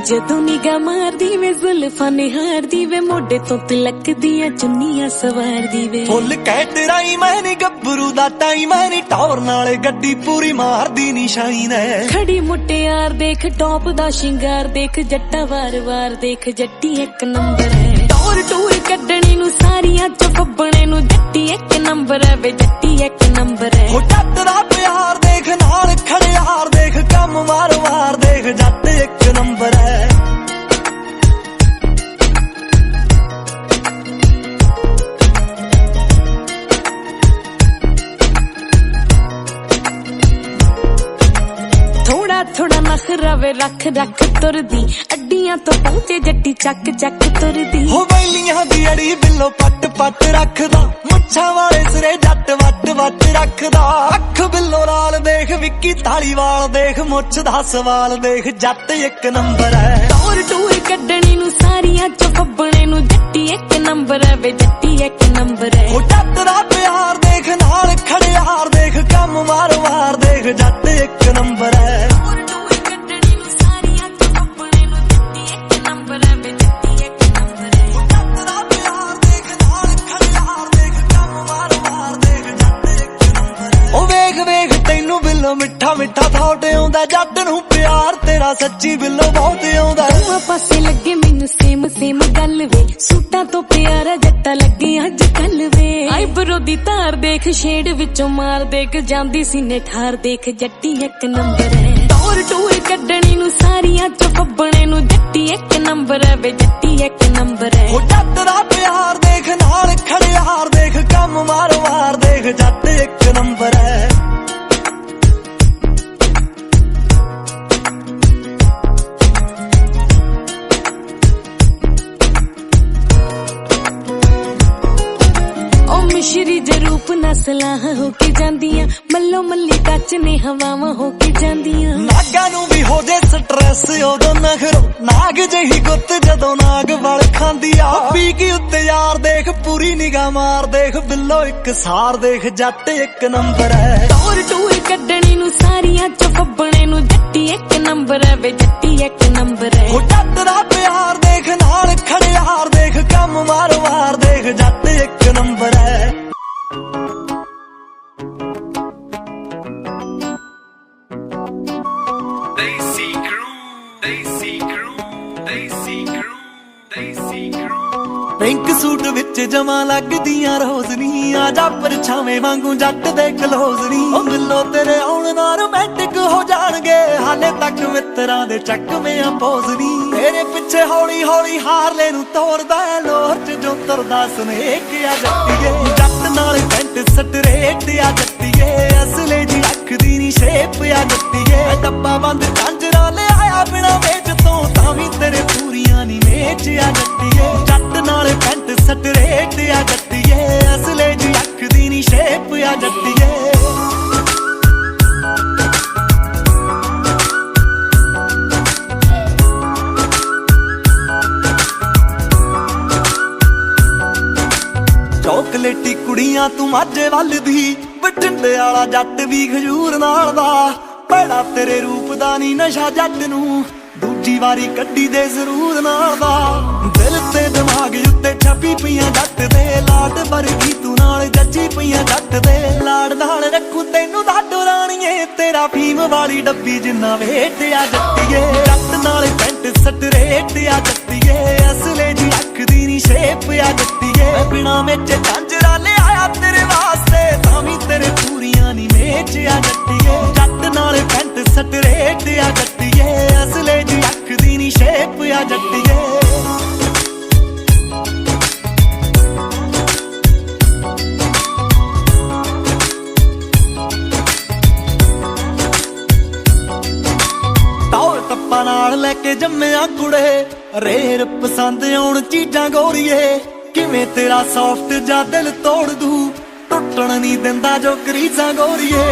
ਜਦੋਂ ਨਿਗਾ ਮਾਰਦੀ ਵੇ ਜ਼ੁਲਫਾਂ ਨਿਹਾਰਦੀ ਵੇ ਮੋਢੇ ਤੋਂ ਤਿਲਕ ਦੀਆਂ ਚੁੰਨੀਆਂ ਸਵਾਰਦੀ ਵੇ ਫੁੱਲ ਕੈਟਰਾਈ ਮੈਂ ਨੀ ਗੱਭਰੂ ਦਾ ਟਾਈਮ ਮੈਂ ਨੀ ਟੌਰ ਨਾਲੇ ਗੱਡੀ ਪੂਰੀ ਮਾਰਦੀ ਨੀ ਸ਼ਾਈਨ ਐ ਖੜੀ ਮੁਟਿਆਰ ਦੇਖ ਟੌਪ ਦਾ ਸ਼ਿੰਗਾਰ ਦੇਖ ਜੱਟਾ ਵਾਰ-ਵਾਰ ਦੇਖ ਜੱਟੀ ਇੱਕ ਨੰਬਰ ਹੈ ਟੌਰ ਟੂਰ ਕੱਢਣੀ ਨੂੰ ਸਾਰੀਆਂ ਚ ਫੱਬਣੇ ਨੂੰ ਜੱਟੀ ਇੱਕ ਨੰਬਰ ਹੈ ਵੇ ਜੱਟੀ ਇੱਕ ਨੰਬਰ ਹੈ ਉਹ ਜੱਟ ਦਾ ਪਿਆਰ ਦੇਖ ਨਾਲ ਖੜਿਆਰ ਦੇਖ ਕੰਮ ਵਾਰ-ਵਾਰ ਦੇਖ ਜੱਟ ਇੱਕ ਨੰਬਰ ਹੈ ਥੋੜਾ ਨਖਰਾ ਵੇ ਰੱਖ ਰੱਖ ਤੁਰਦੀ ਅੱਡੀਆਂ ਤੋਂ ਪਹੁੰਚੇ ਜੱਟੀ ਚੱਕ ਚੱਕ ਤੁਰਦੀ ਹੋ ਬੈਲੀਆਂ ਦੀ ਅੜੀ ਬਿੱਲੋ ਪੱਟ ਪੱਟ ਰੱਖਦਾ ਮੁੱਛਾਂ ਵਾਲੇ ਸਿਰੇ ਜੱਟ ਵੱਟ ਵੱਟ ਰੱਖਦਾ ਅੱਖ ਬਿੱਲੋ ਲਾਲ ਦੇਖ ਵਿੱਕੀ ਧਾਲੀਵਾਲ ਦੇਖ ਮੁੱਛ ਦਾ ਸਵਾਲ ਦੇਖ ਜੱਟ ਇੱਕ ਨੰਬਰ ਹੈ ਟੌਰ ਟੂਰ ਕੱਢਣੀ ਨੂੰ ਸਾਰੀਆਂ ਚ ਫੱਬਣੇ ਨੂੰ ਜੱਟੀ ਇੱਕ ਨੰਬਰ ਹੈ ਵੇ ਜੱਟੀ ਇੱਕ ਨੰਬਰ ਹੈ ਉਹ ਜੱਟ ਦਾ ਪਿਆਰ ਦੇਖ ਨਾਲ ਖੜਿਆਰ ਦੇਖ ਕੰਮ ਵਾਰ-ਵਾਰ ਦੇਖ ਜੱਟ ਇੱਕ ਨੰਬਰ ਹੈ ਮਿੱਠਾ ਮਿੱਠਾ ਥਾਟ ਆਉਂਦਾ ਜੱਟ ਨੂੰ ਪਿਆਰ ਤੇਰਾ ਸੱਚੀ ਬਿੱਲੋ ਬਹੁਤ ਆਉਂਦਾ ਦੋਵਾਂ ਪਾਸੇ ਲੱਗੇ ਮੈਨੂੰ ਸੇਮ ਸੇਮ ਗੱਲ ਵੇ ਸੂਟਾਂ ਤੋਂ ਪਿਆਰਾ ਜੱਟਾ ਲੱਗੇ ਅੱਜ ਕੱਲ ਵੇ ਆਈਬਰੋ ਦੀ ਧਾਰ ਦੇਖ ਸ਼ੇਡ ਵਿੱਚੋਂ ਮਾਰ ਦੇਖ ਜਾਂਦੀ ਸੀਨੇ ਠਾਰ ਦੇਖ ਜੱਟੀ ਇੱਕ ਨੰਬਰ ਹੈ ਟੌਰ ਟੂਰ ਕੱਢਣੀ ਨੂੰ ਸਾਰੀਆਂ ਚ ਫੱਬਣੇ ਨੂੰ ਜੱਟੀ ਇੱਕ ਨੰਬਰ ਹੈ ਵੇ ਜੱਟੀ ਇੱਕ ਨੰਬਰ ਹੈ ਉਹ ਜੱਟ ਦਾ ਪਿਆਰ ਦੇਖ ਨਾਲ ਖੜਿਆਰ ਦੇਖ ਕੰਮ ਵਾਰ-ਵਾਰ ਦੇਖ ਜੱਟ ਇੱਕ ਨੰਬਰ ਹੈ ਮਿਸ਼ਰੀ ਦੇ ਰੂਪ ਨਸਲਾਂ ਹੋ ਕੇ ਜਾਂਦੀਆਂ ਮੱਲੋ ਮੱਲੀ ਟੱਚ ਨੇ ਹਵਾਵਾਂ ਹੋ ਕੇ ਜਾਂਦੀਆਂ ਨਾਗਾਂ ਨੂੰ ਵੀ ਹੋ ਜੇ ਸਟ੍ਰੈਸ ਉਦੋਂ ਨਖਰੋ ਨਾਗ ਜਹੀ ਗੁੱਤ ਜਦੋਂ ਨਾਗ ਵਲ ਖਾਂਦੀ ਆ ਪੀ ਕੇ ਉੱਤੇ ਯਾਰ ਦੇਖ ਪੂਰੀ ਨਿਗਾਹ ਮਾਰ ਦੇਖ ਬਿੱਲੋ ਇੱਕ ਸਾਰ ਦੇਖ ਜੱਟ ਇੱਕ ਨੰਬਰ ਹੈ ਟੌਰ ਟੂਰ ਕੱਢਣੀ ਨੂੰ ਸਾਰੀਆਂ ਚ ਫੱਬਣੇ ਨੂੰ ਜੱਟੀ ਇੱਕ ਨੰਬਰ ਹੈ ਵੇ ਜੱਟੀ ਇੱਕ ਨੰਬਰ ਹੈ ਉਹ ਜੱਟ ਦਾ ਪਿਆਰ ਦੇਖ ਨਾਲ ਖੜਿਆਰ ਦੇਖ ਕੰਮ ਵਾਰ-ਵਾਰ ਦੇਖ ਜੱਟ ਇੱਕ ਨੰਬਰ ਹੈ ਪਿੰਕ ਸੂਟ ਵਿੱਚ ਜਮਾ ਲੱਗਦੀਆਂ ਰੋਜ਼ਨੀ ਆ ਜਾ ਪਰਛਾਵੇਂ ਵਾਂਗੂ ਜੱਟ ਦੇ ਕਲੋਜ਼ਨੀ ਉਹ ਮਿਲੋ ਤੇਰੇ ਆਉਣ ਨਾਲ ਰੋਮਾਂਟਿਕ ਹੋ ਜਾਣਗੇ ਹਾਲੇ ਤੱਕ ਮਿੱਤਰਾਂ ਦੇ ਚੱਕਵੇਂ ਆ ਪੋਜ਼ਨੀ ਤੇਰੇ ਪਿੱਛੇ ਹੌਲੀ ਹੌਲੀ ਹਾਰਲੇ ਨੂੰ ਤੋੜਦਾ ਲੋਰ ਚ ਜੋ ਤਰਦਾ ਸਨੇਕ ਆ ਜੱਟੀਏ ਜੱਟ ਨਾਲ ਪੈਂਟ ਸਟਰੇਟ ਆ ਜੱਟੀਏ ਅਸਲੇ ਜੀ ਅੱਖ ਦੀ ਨੀ ਸ਼ੇਪ ਆ ਜੱਟੀਏ ਡੱਬਾ ਬੰਦ ਕੰਜਰਾ ਲਿਆਇਆ ਬਿਨਾ ਵੇਚ ਤੋਂ ਤਾਂ ਵੀ ਤੇਰੇ ਪੂਰੀਆਂ ਨੀ ਮੇਚ ਆ ਜੱਟੀਏ ਜੱਟ ਨਾਲ ਪੈਂਟ ਸਟਰੇਟ ਆ ਜੱਟੀਏ ਅਸਲੇ ਜੀ ਅੱਖ ਦੀ ਨੀ ਸ਼ੇਪ ਆ ਜੱਟੀਏ ਚੌਕਲੇਟੀ ਕੁੜੀਆਂ ਤੂੰ ਮਾਝੇ ਵੱਲ ਦੀ ਬਠਿੰਡੇ ਵਾਲਾ ਜੱਟ ਵੀ ਖਜੂਰ ਨਾਲ ਦਾ ਬੜਾ ਤੇਰੇ ਰੂਪ ਦਾ ਨੀ ਨਸ਼ਾ ਜੱਟ ਨੂੰ ਦੂਜੀ ਵਾਰੀ ਕੱਢੀ ਦੇ ਜ਼ਰੂਰ ਨਾਲ ਦਾ ਦਿਲ ਤੇ ਦਿਮਾਗ ਉੱਤੇ ਛਾਪੀ ਪਈਆਂ ਜੱਟ ਦੇ ਲਾਡ ਵਰਗੀ ਤੂੰ ਨਾਲ ਜੱਜੀ ਪਈਆਂ ਜੱਟ ਦੇ ਲਾੜ ਨਾਲ ਰੱਖੂ ਤੈਨੂੰ ਦਾਡੋ ਰਾਣੀਏ ਤੇਰਾ ਫੀਮ ਵਾਲੀ ਡੱਬੀ ਜਿੰਨਾ ਵੇਟ ਆ ਜੱਟੀਏ ਜੱਟ ਨਾਲ ਪੈਂਟ ਸਟਰੇਟ ਆ ਜੱਟੀਏ ਅਸਲੇ ਜੀ ਅੱਖ ਦੀ ਨੀ ਸ਼ੇਪ ਆ ਜੱਟੀਏ ਬਿਨਾ ਵਿੱਚ ਕੰਜਰਾ ਲਿਆਇਆ ਤੇਰੇ ਵਾਸਤੇ ਤਾਂ ਵੀ ਤੇਰੇ ਪੂਰੀਆਂ ਨੀ ਮੇਚ ਆ ਜੱਟੀਏ ਜੱਟ ਨਾਲ ਪੈਂਟ ਸਟਰੇਟ ਆ ਜੱਟੀਏ ਅਸਲੇ ਜੀ ਅੱਖ ਦੀ ਨੀ ਸ਼ੇਪ ਆ ਜੱਟੀਏ ਟੌਰ ਟੱਪਾ ਨਾਲ ਲੈ ਕੇ ਜੰਮਿਆ ਕੁੜੇ ਰੇਰ ਪਸੰਦ ਆਉਣ ਚੀਜ਼ਾਂ ਗੋਰੀਏ ਕਿਵੇਂ ਤੇਰਾ ਸੌਫਟ ਜਾਂ ਦਿਲ ਤੋੜ ਦੂ ਟੁੱਟਣ ਨਹੀਂ ਦਿੰਦਾ ਜੋ ਕਰੀਜ਼ਾਂ ਗੋਰੀਏ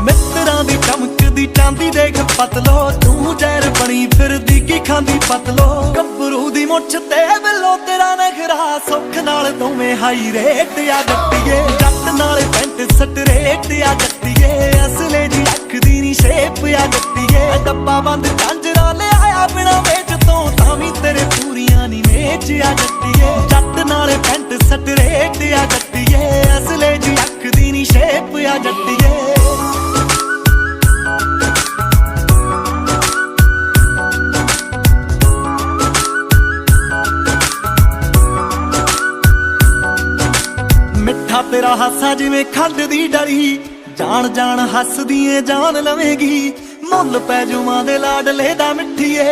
ਮਿੱਤਰਾਂ ਦੀ ਚਮਕਦੀ ਚਾਂਦੀ ਦੇਖ ਪਤਲੋ ਤੂੰ ਜ਼ਹਿਰ ਬਣੀ ਫਿਰਦੀ ਕੀ ਖਾਂਦੀ ਪਤਲੋ ਗੱਭਰੂ ਦੀ ਮੁੱਛ ਤੇ ਬਿੱਲੋ ਤੇਰਾ ਨਖਰਾ ਸੁੱਖ ਨਾਲ ਦੋਵੇਂ ਹਾਈ ਰੇਟ ਆ ਜੱਟੀਏ ਜੱਟ ਨਾਲ ਪੈਂਟ ਸਟਰੇਟ ਆ ਜੱਟੀਏ ਅਸਲੇ ਜੀ ਅੱਖ ਦੀ ਨੀ ਸ਼ੇਪ ਆ ਜੱਟੀਏ ਡੱਬਾ ਬੰਦ ਕੰਜ ਝਾਂਜਰਾ ਲਿਆਇਆ ਬਿਨਾ ਵੇਚ ਤੋਂ ਤਾਂ ਵੀ ਤੇਰੇ ਪੂਰੀਆਂ ਨੀ ਵੇਚਿਆ ਜੱਟੀਏ ਜੱਟ ਨਾਲੇ ਪੈਂਟ ਸਟਰੇਟ ਆ ਜੱਟੀਏ ਅਸਲੇ ਜੀ ਅੱਖ ਦੀ ਨੀ ਸ਼ੇਪ ਆ ਜੱਟੀਏ ਮਿੱਠਾ ਤੇਰਾ ਹਾਸਾ ਜਿਵੇਂ ਖੰਡ ਦੀ ਡਰੀ ਜਾਣ ਜਾਣ ਹੱਸਦੀ ਏ ਜਾਨ ਲਵੇਂਗੀ ਮੁੱਲ ਪੈ ਜੂਆਂ ਦੇ ਲਾਡਲੇ ਦਾ ਮਿੱਠੀਏ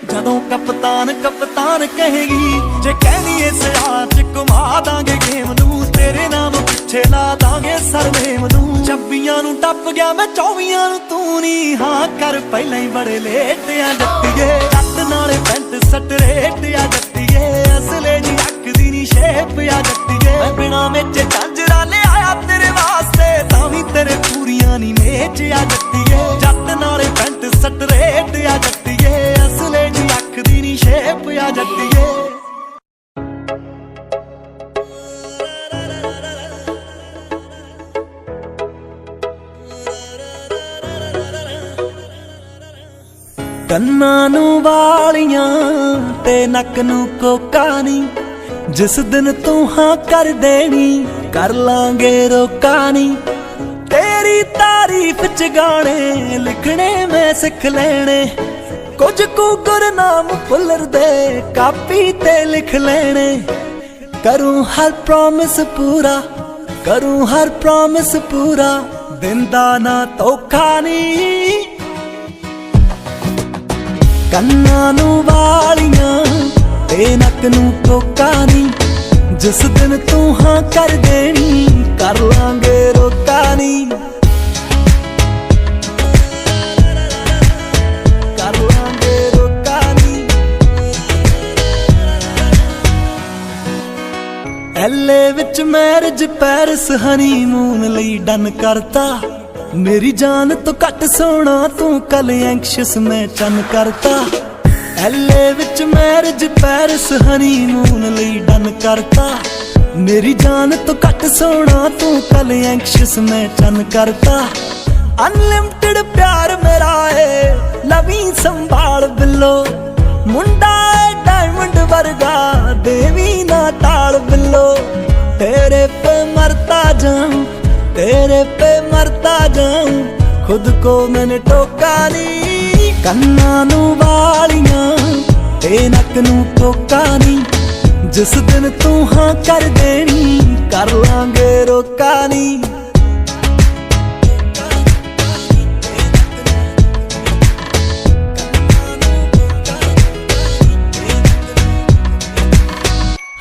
ਜਦੋਂ ਕਪਤਾਨ ਕਪਤਾਨ ਕਹੇਗੀ ਜੇ ਕਹਿਨੀ ਏ ਸਿਆਹ ਚ ਘੁਮਾ ਦਾਂਗੇ ਗੇਮ ਨੂੰ ਤੇਰੇ ਨਾਮ ਪਿੱਛੇ ਲਾ ਦਾਂਗੇ ਸਰਨੇਮ ਨੂੰ ਚੱਬੀਆਂ ਨੂੰ ਟੱਪ ਗਿਆ ਮੈਂ 24 ਨੂੰ ਤੂੰ ਨੀ ਹਾਂ ਕਰ ਪਹਿਲਾਂ ਹੀ ਬੜੇ ਲੇਟ ਆ ਜੱਟੀਏ ਜੱਟ ਨਾਲੇ ਪੈਂਟ ਸਟਰੇਟ ਆ ਜੱਟੀਏ ਅਸਲੇ ਜੀ ਅੱਖ ਦੀ ਨੀ ਸ਼ੇਪ ਆ ਜੱਟੀਏ ਮੈਂ ਬਿਨਾ ਵਿੱਚ ਝਾਂਜਰਾ ਲਿਆਇਆ ਤੇਰੇ ਵਾਸਤੇ ਤਾਂ ਵੀ ਤੇਰੇ ਪੂਰੀਆਂ ਨੀ ਮੇਚ ਆ ਜੱਟੀਏ ਜੱਟ ਨਾਲੇ ਪੈਂਟ ਸਟਰੇਟ ਆ ਜੱਟੀਏ ਅਸਲੇ ਜੀ ਅੱਖ ਦੀ ਨੀ ਸ਼ੇਪ ਆ ਜੱਟੀਏ ਕੰਨਾਂ ਨੂੰ ਵਾਲੀਆਂ ਤੇ ਨੱਕ ਨੂੰ ਕੋਕਾ ਨੀ ਜਿਸ ਦਿਨ ਤੂੰ ਹਾਂ ਕਰ ਦੇਣੀ ਕਰ ਲਾਂਗੇ ਰੋਕਾ ਨੀ ਤੇਰੀ ਤਾਰੀਫ ਚ ਗਾਣੇ ਲਿਖਣੇ ਮੈਂ ਸਿੱਖ ਲੈਣੇ ਕੁਝ ਕੁ ਗੁਰਨਾਮ ਭੁੱਲਰ ਦੇ ਕਾਪੀ ਤੇ ਲਿਖ ਲੈਣੇ ਕਰੂੰ ਹਰ ਪ੍ਰੋਮਿਸ ਪੂਰਾ ਕਰੂੰ ਹਰ ਪ੍ਰੋਮਿਸ ਪੂਰਾ ਦਿੰਦਾ ਨਾ ਧੋਖਾ ਨੀ ਕੰਨਾਂ ਨੂੰ ਵਾਲੀਆਂ ਤੇ ਨੱਕ ਨੂੰ ਕੋਕਾ ਨੀ ਜਿਸ ਦਿਨ ਤੂੰ ਹਾਂ ਕਰ ਦੇਣੀ ਕਰ ਲਾਂਗੇ ਰੋਕਾ ਨੀ ਕਰ ਲਾਂਗੇ ਰੋਕਾ ਨੀ ਐਲੇ ਵਿੱਚ ਮੈਰਿਜ ਪੈਰਿਸ ਹਨੀਮੂਨ ਲਈ ਡਨ ਕਰਤਾ ਮੇਰੀ ਜਾਨ ਤੋਂ ਘੱਟ ਸੋਹਣਾ ਤੂੰ ਕੱਲ ਐਂਕਸ਼ੀਅਸ ਮੈਂ ਚੰਨ ਕਰਤਾ ਐਲੇ ਵਿੱਚ ਮੈਰਿਜ ਪੈਰਿਸ ਹਨੀਮੂਨ ਲਈ ਡਨ ਕਰਤਾ ਮੇਰੀ ਜਾਨ ਤੋਂ ਘੱਟ ਸੋਹਣਾ ਤੂੰ ਕੱਲ ਐਂਕਸ਼ੀਅਸ ਮੈਂ ਚੰਨ ਕਰਤਾ ਅਨਲਿਮਟਿਡ ਪਿਆਰ ਮੇਰਾ ਏ ਲਵੀ ਸੰਭਾਲ ਬਿੱਲੋ ਮੁੰਡਾ ਏ ਡਾਇਮੰਡ ਵਰਗਾ ਦੇਵੀ ਨਾ ਟਾਲ ਬਿੱਲੋ ਤੇਰੇ ਪੇ ਮਰਤਾ ਜਾऊं तेरे पे मरता जाऊं खुद को मैंने टोका नी कन्ना नू वालियां ते नक नू टोका नी जिस दिन तू हाँ कर देनी कर लांगे रोका नी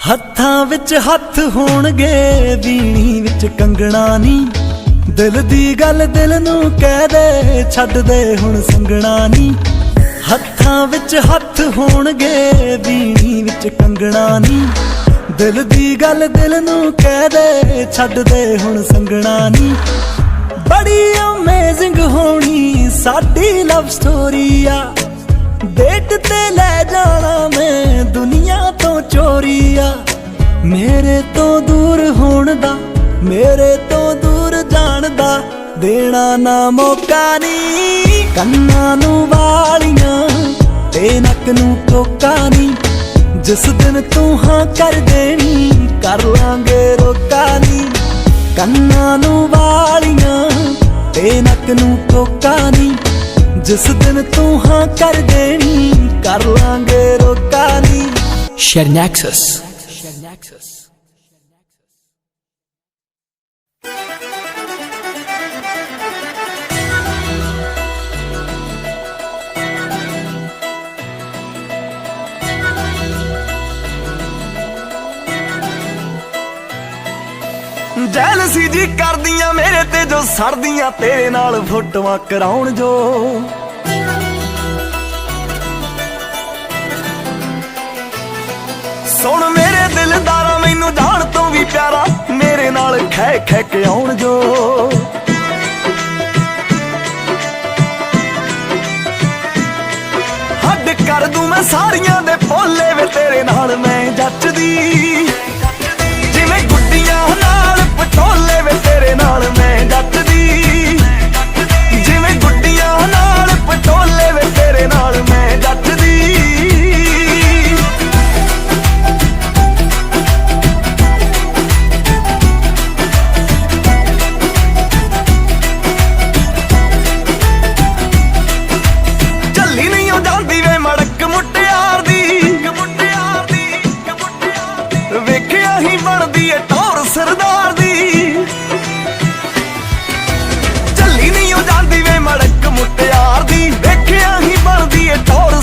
ਹੱਥਾਂ ਵਿੱਚ ਹੱਥ ਹੋਣਗੇ ਵੀਣੀ ਵਿੱਚ ਕੰਗਣਾ ਨੀ ਦਿਲ ਦੀ ਗੱਲ ਦਿਲ ਨੂੰ ਕਹਿ ਦੇ ਛੱਡ ਦੇ ਹੁਣ ਸੰਗਣਾ ਨੀ ਹੱਥਾਂ ਵਿੱਚ ਹੱਥ ਹੋਣਗੇ ਵੀਣੀ ਵਿੱਚ ਕੰਗਣਾ ਨੀ ਦਿਲ ਦੀ ਗੱਲ ਦਿਲ ਨੂੰ ਕਹਿ ਦੇ ਛੱਡ ਦੇ ਹੁਣ ਸੰਗਣਾ ਨੀ ਬੜੀ ਅਮੇਜ਼ਿੰਗ ਹੋਣੀ ਸਾਡੀ ਲਵ ਸਟੋਰੀ ਆ ਡੇਟ ਤੇ ਲੈ ਜਾਣਾ ਮੈਂ ਦੁਨੀਆ ਤੋਂ ਚੋਰੀ ਆ ਮੇਰੇ ਤੋਂ ਦੂਰ ਹੋਣ ਦਾ ਮੇਰੇ ਤੋਂ ਦੂਰ ਜਾਣ ਦਾ ਦੇਣਾ ਨਾ ਮੌਕਾ ਨੀ ਕੰਨਾਂ ਨੂੰ ਵਾਲੀਆਂ ਤੇ ਨੱਕ ਨੂੰ ਟੋਕਾ ਨੀ ਜਿਸ ਦਿਨ ਤੂੰ ਹਾਂ ਕਰ ਦੇਣੀ ਕਰ ਲਾਂਗੇ ਰੋਕਾ ਨੀ ਕੰਨਾਂ ਨੂੰ ਵਾਲੀਆਂ ਤੇ ਨੱਕ ਨੂੰ ਟੋਕਾ ਨੀ जिस दिन तू हाँ कर देनी कर लांगे रोका नी Shernaxus ਜੈਲਸੀ ਜੀ ਕਰਦੀਆਂ ਮੇਰੇ ਤੇ ਜੋ ਸੜਦੀਆਂ ਤੇਰੇ ਨਾਲ ਫੋਟੋਆਂ ਕਰਾਉਣ ਜੋ ਸੁਣ ਮੇਰੇ ਦਿਲਦਾਰਾ ਮੈਨੂੰ ਜਾਣ ਤੋਂ ਵੀ ਪਿਆਰਾ ਮੇਰੇ ਨਾਲ ਖੈ ਖੈ ਕੇ ਆਉਣ ਜੋ ਹੱਡ ਕਰ ਦੂੰ ਮੈਂ ਸਾਰੀਆਂ ਦੇ ਭੋਲੇ ਵੇ ਤੇਰੇ ਨਾਲ ਮੈਂ ਜੱਚਦੀ ਜਿਵੇਂ ਗੁੱਡੀਆਂ ਨਾਲ ਪਟੋਲੇ ਵੇ ਤੇਰੇ ਨਾਲ ਮੈਂ ਜੱਚਦੀ ਜਿਵੇਂ ਗੁੱਡੀਆਂ ਨਾਲ ਪਟੋਲੇ ਵੇ ਤੇਰੇ ਨਾਲ ਮੈਂ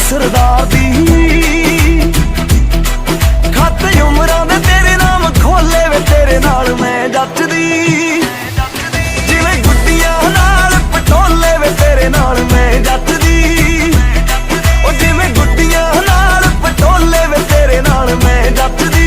ਸਰਦਾਰ ਦੀ ਖੱਤ ਉਮਰਾਂ ਦੇ ਤੇਰੇ ਨਾਮ ਖੋਲੇ ਵੇ ਤੇਰੇ ਨਾਲ ਮੈਂ ਜੱਟਦੀ ਜਿਵੇਂ ਗੁੱਡੀਆਂ ਨਾਲ ਪਟੋਲੇ ਵੇ ਤੇਰੇ ਨਾਲ ਮੈਂ ਜੱਟਦੀ ਉਹ ਜਿਵੇਂ ਗੁੱਡੀਆਂ ਨਾਲ ਪਟੋਲੇ ਵੇ ਤੇਰੇ ਨਾਲ ਮੈਂ ਜੱਟਦੀ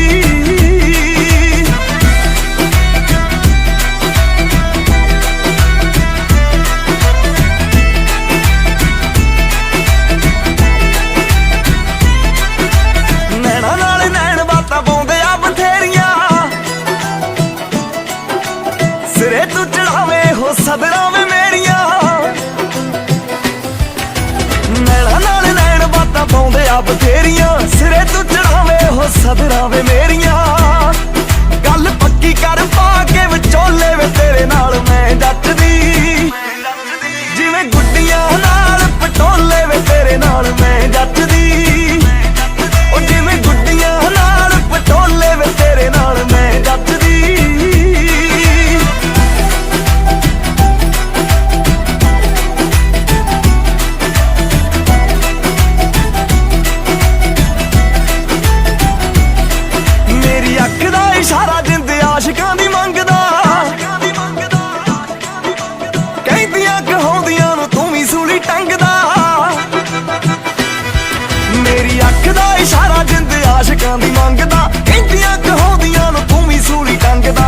ਸਿਰੇ ਤੂੰ ਚੜਾਵੇ ਹੋ ਸਦਰਾਂ ਵੇ ਮੇਰੀਆਂ ਨੈਣਾ ਨਾਲ ਨੈਣ ਬਾਤਾਂ ਪਾਉਂਦੇ ਆ ਬਥੇਰੀਆਂ ਸਿਰੇ ਤੂੰ ਚੜਾਵੇ ਹੋ ਸਦਰਾਂ ਵੇ ਮੇਰੀਆਂ ਗੱਲ ਪੱਕੀ ਕਰ ਪਾ ਕੇ ਵਿਚੋਲੇ ਵੇ ਤੇਰੇ ਨਾਲ ਮੈਂ ਜੱਟਦੀ ਜਿਵੇਂ ਗੁੱਡੀਆਂ ਨਾਲ ਪਟੋਲੇ ਵੇ ਤੇਰੇ ਨਾਲ ਮੈਂ ਜੱਟਦੀ ਉਹ ਜਿਵੇਂ ਗੁੱਡੀਆਂ ਨਾਲ ਪਟੋਲੇ ਵੇ ਤੇਰੇ ਨਾਲ ਮੈਂ ਜੱਟਦੀ ਇਸ਼ਾਰਾ ਜਿੰਦ ਆਸ਼ਿਕਾਂ ਦੀ ਮੰਗਦਾ ਕਹਿੰਦੀਆਂ ਕਹਾਉਂਦੀਆਂ ਨੂੰ ਤੂੰ ਵੀ ਸੂਲੀ ਟੰਗਦਾ ਮੇਰੀ ਅੱਖ ਦਾ ਇਸ਼ਾਰਾ ਜਿੰਦ ਆਸ਼ਿਕਾਂ ਦੀ ਮੰਗਦਾ ਕਹਿੰਦੀਆਂ ਕਹਾਉਂਦੀਆਂ ਨੂੰ ਤੂੰ ਵੀ ਸੂਲੀ ਟੰਗਦਾ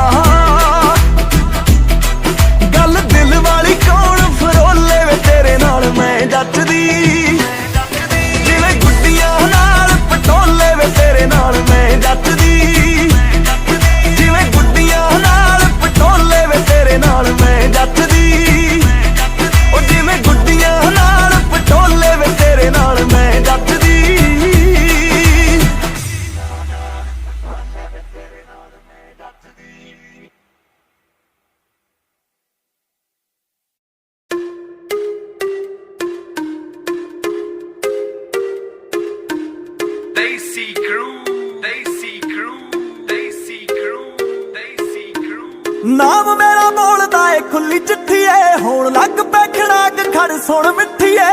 ਗੱਲ ਦਿਲ ਵਾਲੀ ਕੌਣ ਫਰੋਲੇ ਵੇ ਤੇਰੇ ਨਾਲ ਮੈਂ ਜੱਟਦੀ ਜਿਵੇਂ ਗੁੱਡੀਆਂ ਨਾਲ ਪਟੋਲੇ ਵੇ ਤੇਰੇ ਨਾਲ ਮੈਂ ਜੱਟਦੀ ਨਾਲ ਮੈਂ ਜੱਟਦੀ ਉਹ ਜਿਵੇਂ ਗੁੱਡੀਆਂ ਨਾਲ ਪਟੋਲੇ ਵੇ ਤੇਰੇ ਨਾਲ ਮੈਂ ਜੱਟਦੀ Desi Crew, Desi Crew, Desi Crew, Desi Crew. ਨਾਮ ਮੇਰਾ ਬੋਲਦਾ ਏ ਖੁੱਲੀ ਚਿੱਠੀ ਏ ਹੋਣ ਲੱਗ ਪੈ ਖੜਾਕ ਖੜ ਸੁਣ ਮਿੱਠੀ ਏ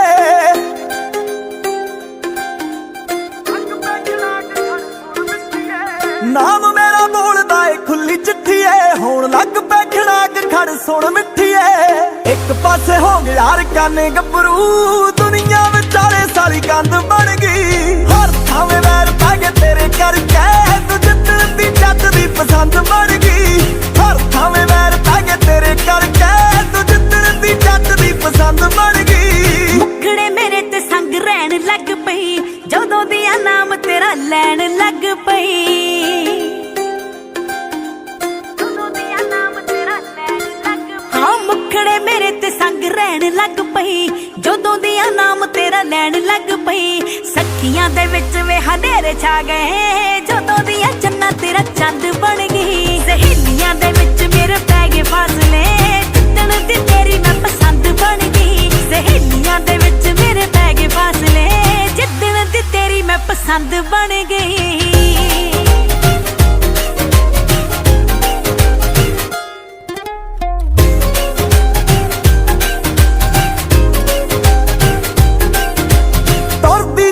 ਨਾਮ ਮੇਰਾ ਬੋਲਦਾ ਏ ਖੁੱਲੀ ਚਿੱਠੀ ਏ ਹੋਣ ਲੱਗ ਪੈ ਖੜਾਕ ਖੜ ਸੁਣ ਮਿੱਠੀ ਏ ਇੱਕ ਪਾਸੇ ਹੋ ਗਿਆ ਰਕਾਨੇ ਗੱਭਰੂ ਦੁਨੀਆ ਵਿਚਾਲੇ ਸਾਰੀ ਕੰਧ ਬਣ ਗਈ ਹਰ ਥਾਵੇਂ ਵੈਰ ਪੈ ਗਏ ਤੇਰੇ ਕਰਕੇ ਤੂੰ ਜਿੱਤਣ ਦੀ ਜੱਟ ਦੀ ਪਸੰਦ ਬਣ ਗਈ ਹਰ ਥਾਵੇਂ ਵੈਰ ਪੈ ਗਏ ਤੇਰੇ ਕਰਕੇ ਤੂੰ ਜਿੱਤਣ ਦੀ ਜੱਟ ਦੀ ਪਸੰਦ ਬਣ ਗਈ ਮੁਖੜੇ ਮੇਰੇ ਤੇ ਸੰਗ ਰਹਿਣ ਲੱਗ ਪਈ ਜਦੋਂ ਦੀਆਂ ਨਾਮ ਤੇਰਾ ਲੈਣ ਲੱਗ ਪਈ ਹਾਂ ਮੁਖੜੇ ਮੇਰੇ ਤੇ ਸੰਗ ਰਹਿਣ ਲੱਗ ਪਈ ਜਦੋਂ ਦੀਆਂ ਨਾਮ ਤੇਰਾ ਲੈਣ ਲੱਗ ਪਈ ਸੱਖੀਆਂ ਦੇ ਵਿੱਚ ਵੇ ਹਨੇਰੇ ਛਾ ਗਏ ਜਦੋਂ ਦੀਆਂ ਚੰਨਾਂ ਤੇਰਾ ਚੰਦ ਬਣ ਗਈ ਸਹੇਲੀਆਂ ਦੇ ਵਿੱਚ ਮੇਰੇ ਪੈ ਗਏ ਫਾਸਲੇ ਜਿੱਦਣ ਦੀ ਤੇਰੀ ਮੈਂ ਪਸੰਦ ਬਣ ਗਈ ਸਹੇਲੀਆਂ ਦੇ ਵਿੱਚ ਮੇਰੇ ਪੈ ਗਏ ਫਾਸਲੇ ਜਿੱਦਣ ਦੀ ਤੇਰੀ ਮੈਂ ਪਸੰਦ ਬਣ ਗਈ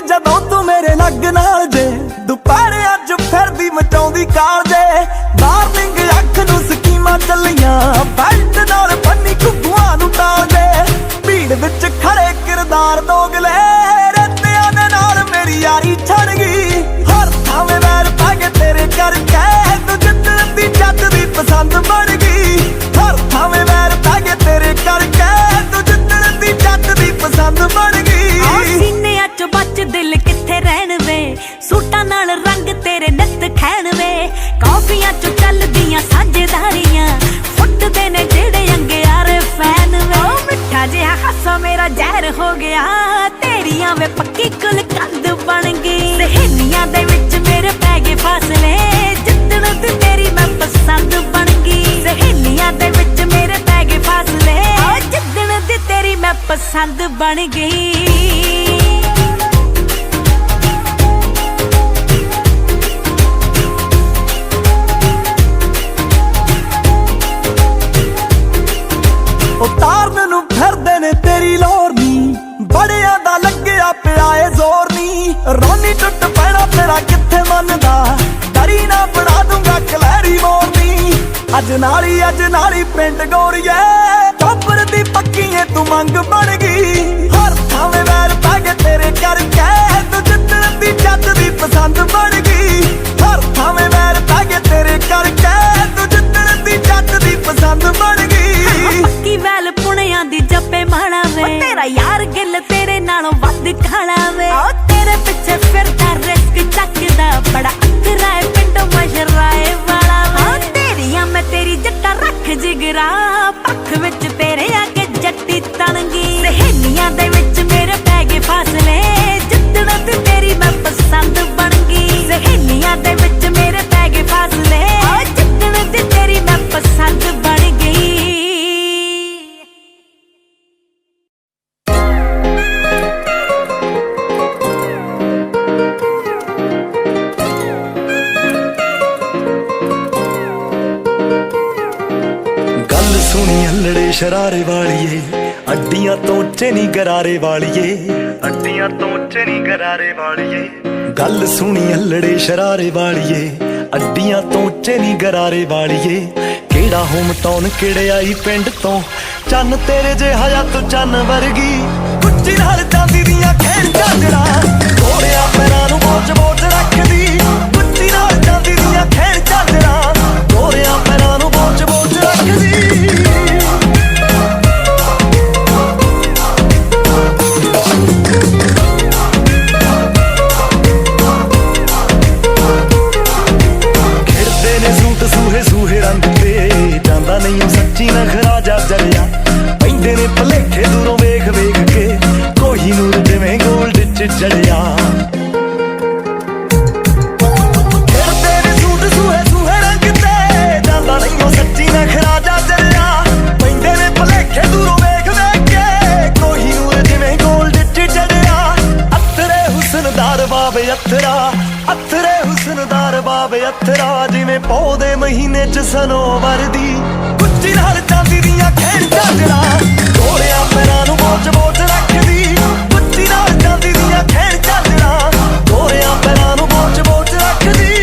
ਜਦੋਂ ਤੂੰ ਮੇਰੇ ਲੱਗ ਨਾਲ ਜੇ ਦੁਪਹਿਰੇ ਅੱਜ ਫਿਰਦੀ ਮਚਾਉਂਦੀ ਕਾਰ ਜੇ ਡਾਰਲਿੰਗ ਅੱਖ ਨੂੰ ਸਕੀਮਾਂ ਚੱਲੀਆਂ ਬੈਲਟ ਨਾਲ ਬੰਨੀ ਘੁੱਗੂਆਂ ਨੂੰ ਟਾਲ ਜੇ ਭੀੜ ਵਿੱਚ ਖੜੇ ਕਿਰਦਾਰ ਦੋਗਲੇ ਰੇਤਿਆਂ ਦੇ ਨਾਲ ਮੇਰੀ ਯਾਰੀ ਛੜ ਗਈ ਹਰ ਥਾਵੇਂ ਵੈਰ ਪੈ ਗਏ ਤੇਰੇ ਕਰਕੇ ਤੂੰ ਜਿੱਤਣ ਦੀ ਜੱਟ ਦੀ ਪਸੰਦ ਬਣ ਗਈ ਹਰ ਥਾਵੇਂ ਵੈਰ ਪੈ ਗਏ ਤੇਰੇ ਕਰਕੇ ਤੂੰ ਜਿੱਤਣ ਦੀ ਜੱਟ ਦੀ ਪਸੰਦ ਬਣ ਗਈ ਸੀਨਿਆਂ ਚ ਬੱਚ ਦਿਲ ਕਿੱਥੇ ਰਹਿਣ ਵੇ ਸੂਟਾਂ ਨਾਲ ਰੰਗ ਤੇਰੇ ਨਿੱਤ ਖੈਣ ਵੇ ਕਾਫੀਆਂ ਚ ਚੱਲਦੀਆਂ ਸਾਂਝੇਦਾਰੀਆਂ ਫੁੱਟਦੇ ਨੇ ਜਿਹੜੇ ਅੰਗਿਆਰੇ ਫੈਨ ਵੇ ਮਿੱਠਾ ਜਿਹਾ ਹਾਸਾ ਮੇਰਾ ਜ਼ਹਿਰ ਹੋ ਗਿਆ ਤੇਰੀਆਂ ਵੇ ਪੱਕੀ ਕੁਲ ਕੰਧ ਬਣ ਗਈ ਸਹੇਲੀਆਂ ਦੇ ਵਿੱਚ ਮੇਰੇ ਪੈ ਗਏ ਫਾਸਲੇ ਜਿੱਦਣ ਤੇ ਤੇਰੀ ਮੈਂ ਪਸੰਦ ਬਣ ਗਈ ਸਹੇਲੀਆਂ ਦੇ ਵਿੱਚ ਮੇਰੇ ਪੈ ਗਏ ਫਾਸਲੇ ਜਿੱਦਣ ਤੇ ਤੇਰੀ ਮੈਂ ਪਸੰਦ ਬਣ ਗਈ ਉਤਾਰਨ ਨੂੰ ਫਿਰਦੇ ਨੇ ਤੇਰੀ ਲੋਰ ਨੀ ਬੜਿਆਂ ਦਾ ਲੱਗਿਆ ਪਿਆ ਏ ਜ਼ੋਰ ਨੀ ਅੱਜ ਨਾਲੀ ਪਿੰਡ ਗੋਰੀਏ ਟੋਪਰ ਦੀ ਪੱਕੀਏ ਤੂੰ ਮੰਗ ਬਣ ਗਈ ਹਰ ਥਾਵੇਂ ਵੈਰ ਪੈ ਗਏ ਤੇਰੇ ਕਰਕੇ ਤੂੰ ਜਿੱਤਣ ਦੀ ਜੱਟ ਦੀ ਪਸੰਦ ਬਣ ਗਈ ਹਰ ਥਾਵੇਂ ਵੈਰ ਪੈ ਗਏ ਤੇਰੇ ਕਰਕੇ ਤੂੰ ਜਿੱਤਣ ਦੀ ਜੱਟ ਦੀ ਪਸੰਦ ਬਣ ਗਈ ਪੱਕੀ ਵੈਲ ਪੁਣਿਆਂ ਦੀ ਜੱਪੇ ਮਾਣਾ ਵੇ ਤੇਰਾ ਯਾਰ ਗਿੱਲ ਤੇਰੇ ਨਾਲੋਂ ਵੱਧ ਖਾਣਾ ਵੇ ਤੇਰੇ ਪਿੱਛੇ ਫਿਰਦਾ ਰਿਸਕ ਚੱਕਦਾ ਬੜਾ ਅਖਰਾਏ ਪਿੰਡੋਂ ਮਸ਼ਰਾਏ ਵਾਲਾ ਵੇ ਤੇਰੀਆਂ ਮੈਂ ਤੇਰੀ ਜੱਟਾ ਰੱਖ ਜਿਗਰਾ ਪੱਖ ਵਿੱਚ ਤੇਰੇ ਆ ਕੇ ਜੱਟੀ ਤਣਗੀ ਸਹੇਲੀਆਂ ਦੇ ਵਿੱਚ ਮੇਰੇ ਪੈ ਗਏ ਫਾਸਲੇ ਜਿੱਦਣ ਤੇ ਤੇਰੀ ਮੈਂ ਪਸੰਦ ਬਣ ਗਈ ਸਹੇਲੀਆਂ ਦੇ ਵਿੱਚ ਮੇਰੇ ਪੈ ਗਏ ਫਾਸਲੇ ਜਿੱਦਣ ਤੇ ਤੇਰੀ ਮੈਂ ਪਸੰਦ ਬਣ ਗਈ ਗੱਲ ਸੁਣੀ ਹੱਲੜੇ ਸ਼ਰਾਰੇ ਵਾਲੀਏ ਅੱਡੀਆਂ ਤੋਂ ਉੱਚੇ ਨੀ ਗਰਾਰੇ ਵਾਲੀਏ ਅੱਡੀਆਂ ਤੋਂ ਉੱਚੇ ਨੀ ਗਰਾਰੇ ਵਾਲੀਏ ਗੱਲ ਸੁਣੀ ਹੱਲੜੇ ਸ਼ਰਾਰੇ ਵਾਲੀਏ ਅੱਡੀਆਂ ਤੋਂ ਉੱਚੇ ਨੀ ਗਰਾਰੇ ਵਾਲੀਏ ਕਿਹੜਾ ਹੋਮ ਟਾਊਨ ਕਿਹੜੇ ਆਈ ਪਿੰਡ ਤੋਂ ਚੰਨ ਤੇਰੇ ਜਿਹਾ ਤੂੰ ਚੰਨ ਵਰਗੀ ਕੁੱਚੀ ਨਾਲ ਚਾਂਦੀ ਦੀਆਂ ਖੇਡ ਝਾਂਜਰਾਂ ਗੋਰਿਆਂ ਪੈਰਾਂ ਨੂੰ ਬੋਝ ਰੱਖਦੀ ਕੁੱਚੀ ਨਾਲ ਚਾਂਦੀ ਦੀਆਂ ਖੇਡ ਝਾਂਜਰਾਂ ਗੋਰਿਆਂ ਪੈਰਾਂ ਨੂੰ ਬੋਝ ਰੱਖਦੀ ਸੂਹੇ ਰੰਗ ਤੇ ਜਾਂਦਾ ਨਹੀਂ ਉਹ ਸੱਚੀ ਨਖਰਾ ਜਾ ਜਲਿਆ ਪੈਂਦੇ ਨੇ ਭਲੇਖੇ ਦੂਰੋਂ ਵੇਖ ਵੇਖ ਕੇ ਕੋਈ ਨੂਰ ਜਿਵੇਂ ਗੋਲਡ ਚ ਜੜਿਆ ਖੇਡਦੇ ਨੇ ਸੂਹੇ ਰੰਗ ਤੇ ਜਾਂਦਾ ਨਹੀਂ ਉਹ ਸੱਚੀ ਨਖਰਾ ਜਾ ਜਲਿਆ ਪੈਂਦੇ ਨੇ ਭਲੇਖੇ ਦੂਰੋਂ ਵੇਖ ਵੇਖ ਕੇ ਕੋਈ ਨੂਰ ਜਿਵੇਂ ਗੋਲਡ ਚ ਜੜਿਆ ਅਥਰੇ ਹੁਸਨਦਾਰ ਬਾਬੇ ਅਥਰੇ ਹੁਸਨਦਾਰ ਬਾਬੇ ਅਥਰਾ ਜਿਵੇਂ ਪੌਦੇ ਮਹੀਨੇ ਚ ਸਨੋਵਰ ਦੀ ਕੁੱਚੀ ਨਾਲ ਚਾਂਦੀ ਦੀਆਂ ਖੇਡ ਝਾਂਜਰਾਂ ਗੋਰਿਆਂ ਪੈਰਾਂ ਨੂੰ ਬੋਝ ਰੱਖਦੀ ਕੁੱਚੀ ਨਾਲ ਚਾਂਦੀ ਦੀਆਂ ਖੇਡ ਝਾਂਜਰਾਂ ਗੋਰਿਆਂ ਪੈਰਾਂ ਨੂੰ ਬੋਝ ਰੱਖਦੀ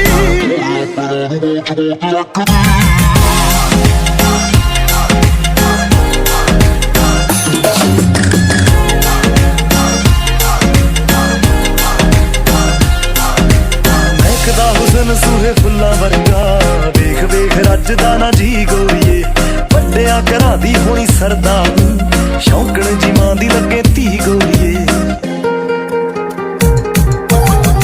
ਸੂਹੇ ਫੁੱਲਾਂ ਵਰਗਾ ਵੇਖ ਵੇਖ ਰੱਜਦਾ ਨਾ ਜੀ ਗੋਰੀਏ ਵੱਡਿਆਂ ਘਰਾਂ ਦੀ ਹੋਣੀ ਸਰਦਾਰਨੀ ਸ਼ੌਂਕਣ ਜੀ ਮਾਂ ਦੀ ਲੱਗੇ ਧੀ ਗੋਰੀਏ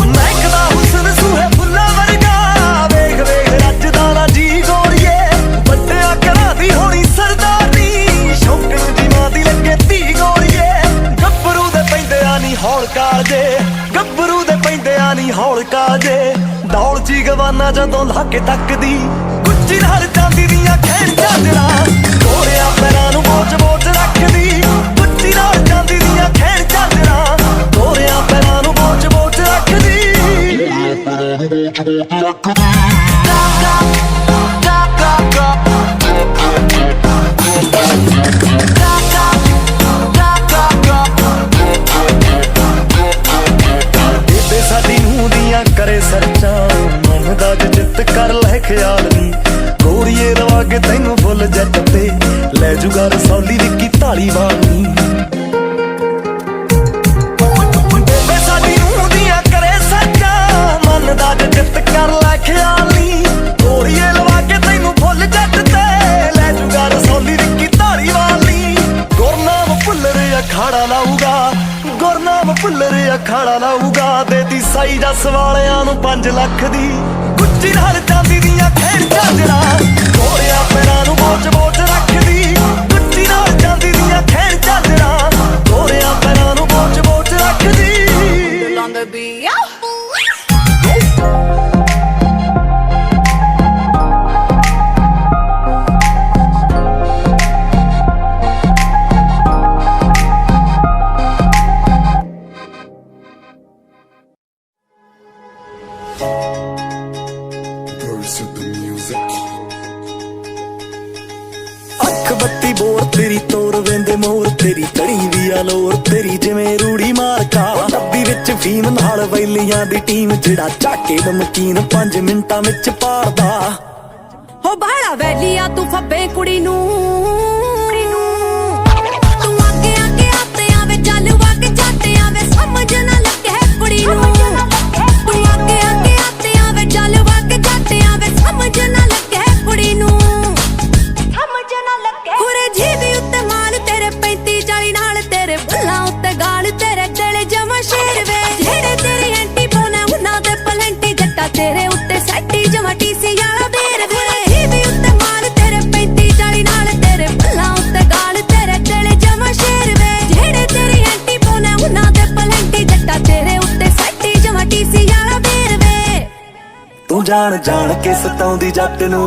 ਮਹਿਕਦਾ ਹੁਸਨ ਸੂਹੇ ਫੁੱਲਾਂ ਵਰਗਾ ਵੇਖ ਵੇਖ ਰੱਜਦਾ ਨਾ ਜੀ ਗੋਰੀਏ ਵੱਡਿਆਂ ਘਰਾਂ ਦੀ ਹੋਣੀ ਸਰਦਾਰਨੀ ਸ਼ੌਂਕਣ ਜੀ ਮਾਂ ਦੀ ਲੱਗੇ ਧੀ ਗੋਰੀਏ ਗੱਭਰੂ ਦੇ ਪੈਂਦੇ ਆ ਨੀ ਹੌਲ ਕਾਲਜੇ ਗੱਭਰੂ ਦੇ ਪੈਂਦੇ ਆ ਨੀ ਹੌਲ ਕਾਲਜੇ ਦੌੜ ਜੀ ਗਵਾਨਾ ਜਦੋਂ ਲਾ ਕੇ ਤੱਕਦੀ ਕੁੱਚੀ ਨਾਲ ਚਾਂਦੀ ਦੀਆਂ ਖੇਡ ਝਾਂਜਰਾਂ ਗੋਰਿਆਂ ਪੈਰਾਂ ਨੂੰ ਬੋਝ ਰੱਖਦੀ ਕੁੱਚੀ ਨਾਲ ਚਾਂਦੀ ਦੀਆਂ ਖੇਡ ਝਾਂਜਰਾਂ ਗੋਰਿਆਂ ਪੈਰਾਂ ਨੂੰ ਬੋਝ ਰੱਖਦੀ ਬੇਬੇ ਸਾਡੀ ਨੂੰ ਦੀਆਂ ਕਰੇ ਸਰਚਾਂ ਮਨ ਦਾ ਜਿੱਤ ਕਰ ਲੈ ਖਿਆਲ ਨੀ ਗੋਰੀਏ ਰਵਾਗੇ ਤੈਨੂੰ ਫੁੱਲ ਜੱਟ ਤੇ ਲੈ ਜੂਗਾ ਰਸੌਲੀ ਵਿੱਕੀ ਧਾਲੀਵਾਲ ਨੀ ਬੇਬੇ ਸਾਡੀ ਨੂੰ ਦੀਆਂ ਕਰੇ ਸਰਚਾਂ ਮਨ ਦਾ ਜਿੱਤ ਕਰ ਲੈ ਖਿਆਲ ਨੀ ਗੋਰੀਏ ਰਵਾਗੇ ਤੈਨੂੰ ਫੁੱਲ ਜੱਟ ਤੇ ਲੈ ਜੂਗਾ ਰਸੌਲੀ ਵਿੱਕੀ ਧਾਲੀਵਾਲ ਨੀ ਗੁਰਨਾਮ ਭੁੱਲਰ ਅਖਾੜਾ ਲਾਊਗਾ ਗੁਰਨਾਮ ਭੁੱਲਰ ਅਖਾੜਾ ਲਾਊਗਾ ਦੇਤੀ ਸਾਈ ਜੱਸ ਵਾਲਿਆਂ ਨੂੰ 5 ਲੱਖ ਦੀ ਕੁੱਚੀ ਨਾਲ ਚਾਂਦੀ ਦੀਆਂ ਖੇਡ ਝਾਂਜਰਾਂ ਗੋਰਿਆਂ ਪੈਰਾਂ ਨੂੰ ਬੋਝ ਰੱਖਦੀ ਕੁੱਚੀ ਨਾਲ ਚਾਂਦੀ ਦੀਆਂ ਖੇਡ ਝਾਂਜਰਾਂ ਗੋਰਿਆਂ ਪੈਰਾਂ ਨੂੰ ਬੋਝ ਰੱਖਦੀ ਅੱਖ ਬੱਤੀ ਬੋਰ ਤੇਰੀ ਤੋਰ ਵੇਂਦੇ ਮੋਰ ਤੇਰੀ ਕੜੀ ਵੀ ਆ ਲੋਰ ਤੇਰੀ ਜਿਵੇਂ ਰੂੜੀ ਮਾਰਕਾ ਡੱਬੀ ਵਿੱਚ ਫੀਮ ਨਾਲ ਵੈਲੀਆਂ ਦੀ ਟੀਮ ਜਿਹੜਾ ਝਾਕੇ ਨਮਕੀਨ 5 ਮਿੰਟਾਂ ਵਿੱਚ ਪਾੜਦਾ ਹੋ ਬਾਹਲਾ ਬੜਾ ਵੈਲੀਆ ਤੂੰ ਫੱਬੇ ਕੁੜੀ ਨੂੰ ਤੂੰ ਅੱਗੇ ਅੱਗੇ ਆਤਿਆਂ ਵੇ ਚੱਲ ਵਗ ਜਾਂਦਿਆਂ ਵੇ ਸਮਝ ਨਾ ਲੱਗੇ ਕੁੜੀ ਨੂੰ ਤੂੰ ਅੱਗੇ ਅੱਗੇ ਆਤਿਆਂ ਵੇ ਚੱਲ ਵਗ ਜਾਂਦਿਆਂ ਵੇ ਸਮਝ ਨਾ ਲੱਗੇ ਕੁੜੀ ਨੂੰ ਸਮਝ ਨਾ ਲੱਗੇ ਕੁਰੇ ਜੀਵੀ ਉੱਤੇ ਮਾਲ ਤੇਰੇ 35 40 ਨਾਲ ਤੇਰੇ ਬੁੱਲਾਂ ਉੱਤੇ ਗਾਲ ਤੇਰੇ ਗਲੇ ਜਮਾ ਸ਼ੇਰ ਵੇ ਜਿਹੜੇ ਤੇਰੀ ਐਂਟੀ ਪਾਉਣਾ ਉਹਨਾਂ ਦੇ ਪਲੰਟੀ ਜੱਟਾ ਤੇਰੇ ਉੱਤੇ ਸੱਟੀ ਜਮਾ ਟੀਸੀ ਵਾਲਾ ਬੇਰ ਵੇ ਜੀਵੀ ਉੱਤੇ ਮਾਲ ਤੇਰੇ 35 40 ਨਾਲ ਤੇਰੇ ਬੁੱਲਾਂ ਉੱਤੇ ਗਾਲ ਤੇਰੇ ਗਲੇ ਜਮਾ ਸ਼ੇਰ ਵੇ ਜਿਹੜੇ ਤੇਰੀ ਐਂਟੀ ਪਾਉਣਾ ਉਹਨਾਂ ਦੇ ਪਲੰਟੀ ਜੱਟਾ ਤੇਰੇ ਉੱਤੇ ਸੱਟੀ ਜਮਾ ਟੀਸੀ ਵਾਲਾ ਬੇਰ ਵੇ ਤੂੰ ਜਾਣ ਜਾਣ ਕੇ ਸਤਾਉਂਦੀ ਜੱਟ ਨੂੰ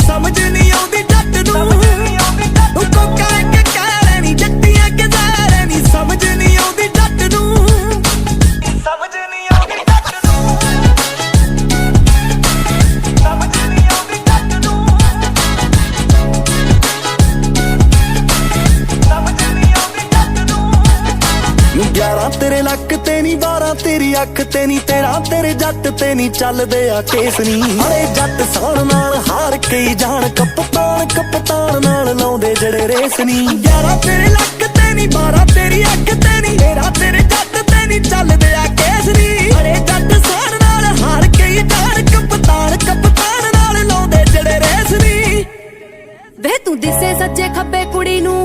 ਸਮਝ ਨਹੀਂ ਆਉਂਦੀ ਜੱਟ ਨੂੰ ਤੂੰ ਕੋਕਾ ਕੇ ਕਹਿ ਲੈਣੀ ਜੱਟੀਆਂ ਕਿ ਜ਼ਹਿਰ ਨਹੀਂ ਸਮਝ ਨਹੀਂ ਆਉਂਦੀ ਜੱਟ ਨੂੰ ਸਮਝ ਨਹੀਂ ਆਉਂਦੀ ਜੱਟ ਨੂੰ ਸਮਝ ਨਹੀਂ ਆਉਂਦੀ ਜੱਟ ਨੂੰ ਸਮਝ ਨਹੀਂ ਆਉਂਦੀ ਜੱਟ ਨੂੰ 11 ਤੇਰੇ ਲੱਕ ਤੇ ਨਹੀਂ 12 ਤੇਰੀ ਅੱਖ ਤੇ ਨਹੀਂ 13 ਤੇਰੇ ਜੱਟ ਤੇ ਨਹੀਂ ਚੱਲਦੇ ਆ ਕੇਸ ਨਹੀਂ ਹਲੇ ਜੱਟ ਸਾਣ ਨਾਲ ਹਾਰ ਕੇ ਜਾਣ ਕਪਤਾਨ ਨਾਲ ਲਾਉਂਦੇ ਜਿਹੜੇ ਰੇਸ ਨਹੀਂ 11 ਤੇਰੇ ਲੱਕ ਤੇ ਨਹੀਂ 12 ਤੇਰੀ ਅੱਖ ਤੇ ਨਹੀਂ 13 ਤੇਰੇ ਜੱਟ ਤੇ ਨਹੀਂ ਚੱਲਦੇ ਆ ਕੇਸ ਨਹੀਂ ਹਲੇ ਜੱਟ ਸਾਣ ਨਾਲ ਹਾਰ ਕੇ ਜਾਣ ਕਪਤਾਨ ਨਾਲ ਲਾਉਂਦੇ ਜਿਹੜੇ ਰੇਸ ਨਹੀਂ ਵੇ ਤੂੰ ਦਿਸੇ ਸੱਜੇ ਖੱਬੇ ਕੁੜੀ ਨੂੰ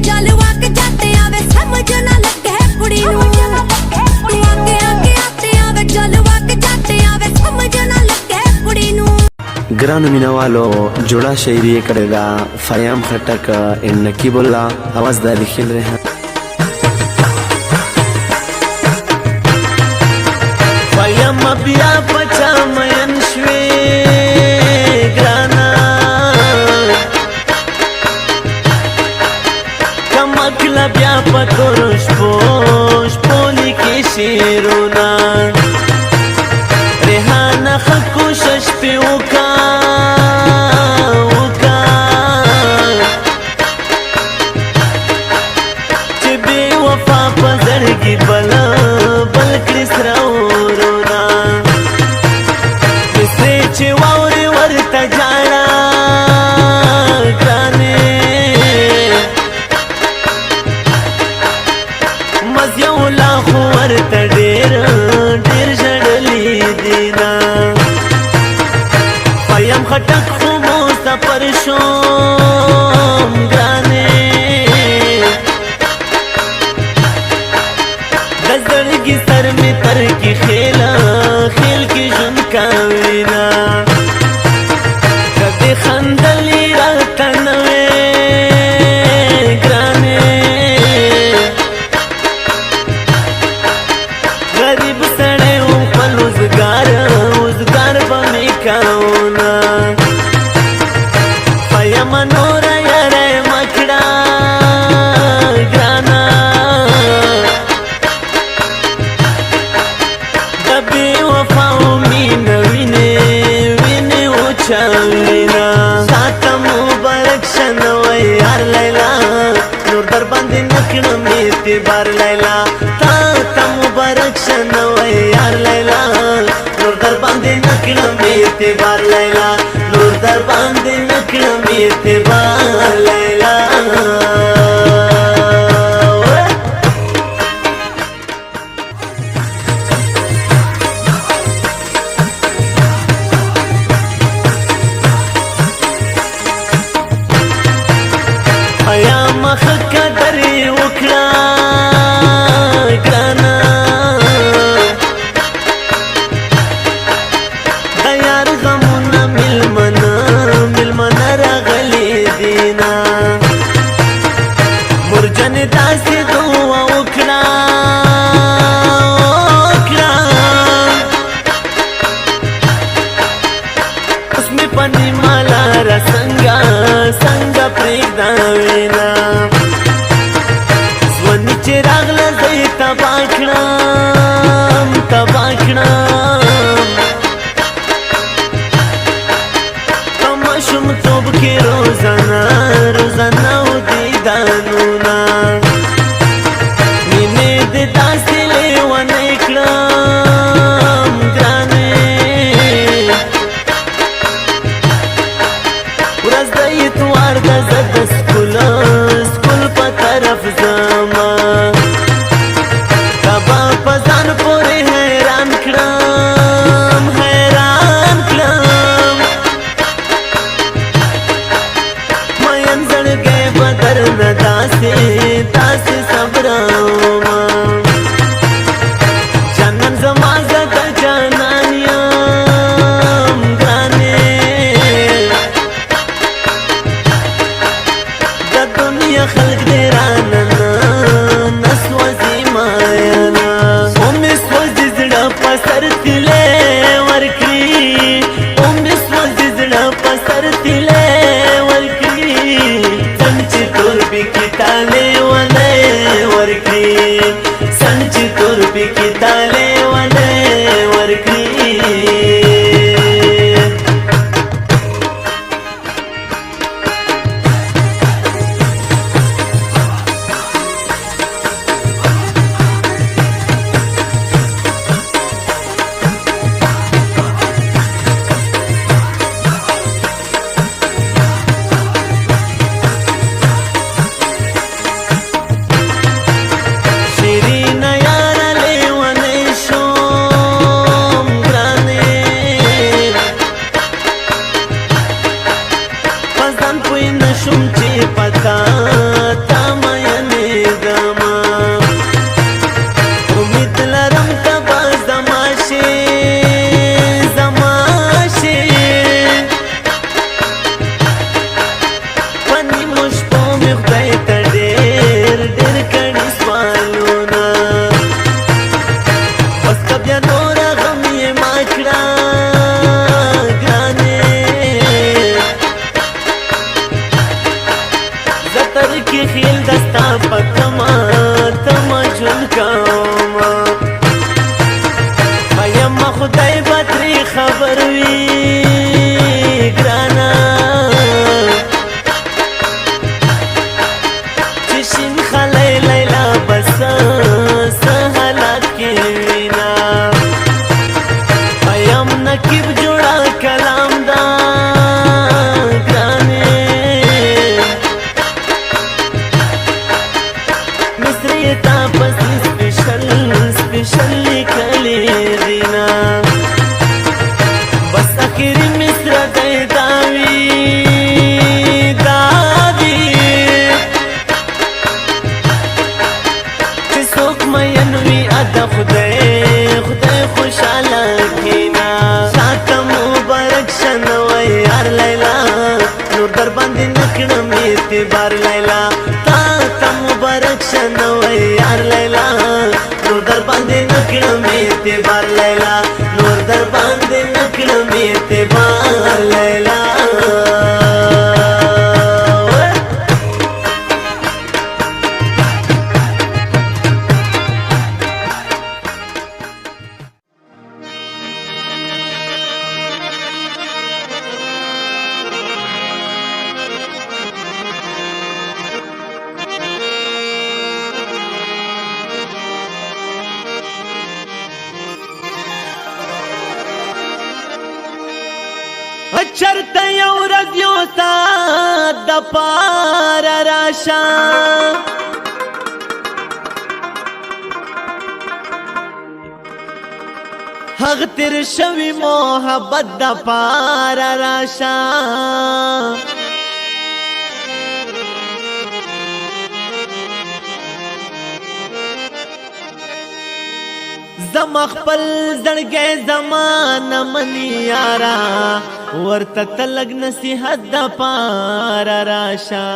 ਚੱਲ ਵਗ ਜਾਂਦਿਆਂ ਵੇ ਸਮਝ ਨਾ ਲੱਗੇ ਕੁੜੀ ਨੂੰ ਤੂੰ ਅੱਗੇ ਅੱਗੇ ਆਤਿਆਂ ਵੇ ਚੱਲ ਵਗ ਜਾਂਦਿਆਂ ਵੇ ਸਮਝ ਨਾ ਲੱਗੇ ਕੁੜੀ ਨੂੰ Gran Minawalo Jola Shairi करेगा Fayam Khatak in Nakibulla आवाज दारी खेल रहे हैं Fayam abia pacha mayan shwe grana Kamakla bia patorosh posh poli ki shiruna Rehana khakushash pe uka Chibi wafa pazargi bala bal krisra uruna Kisre che wauri warta jana grane Mazyaula khu warta der jadali dina Fayam khatak khu mosta parshom grane Dazdargi sar mein tar ki khel ki jun kawina Kade khandali ratanwe grane Garib sade upal uzgar bame kauna Fayam nora yare makda grana Dabi wafao mina vine uchavina Sata mubarak shanawai yar Laila Nur dar bandi nakna miti bar Laila Tata mubarak shanawai yar Laila Nur dar bandi nakna miti bar Laila Nur dar bandi nakna miti bar Laila Fayam khaka dari ukra grana Dayar ghamuna milmana ragali dina Murjan dasi dua ukra Usme pani mala rasanga pregdavina Swani chirag la zai tabakhnam Tamashum tob ki rozana udi danuna لفظ ما تبا پزان پوری حیران کړم حیران کړم مین زړګی بدر نه داسې داسې صبرم جانان زما زد جانان یم ګرانې د دنیا خلق دې رانه نه سوځي ماینا ومې سوځي زړه په سر تلې ورکړي ومې سوځي زړه په سر تلې ورکړي څنګه تور بکی تالې ونه ورکړي څنګه تور بکی تالې ونه ورکړي بار لیلا تا تا مبارک شنوی یار لیلا نور در باندې نکړم اعتبار لیلا نور در باندې نکړم اعتبار لیلا چرته یو ورځ یو ساعت د پاره راشه هغه تیر شوی محبت د پاره راشه زما خپل زړګی زمانه منی یارا ورته تلګ نصیحت د پاره راشه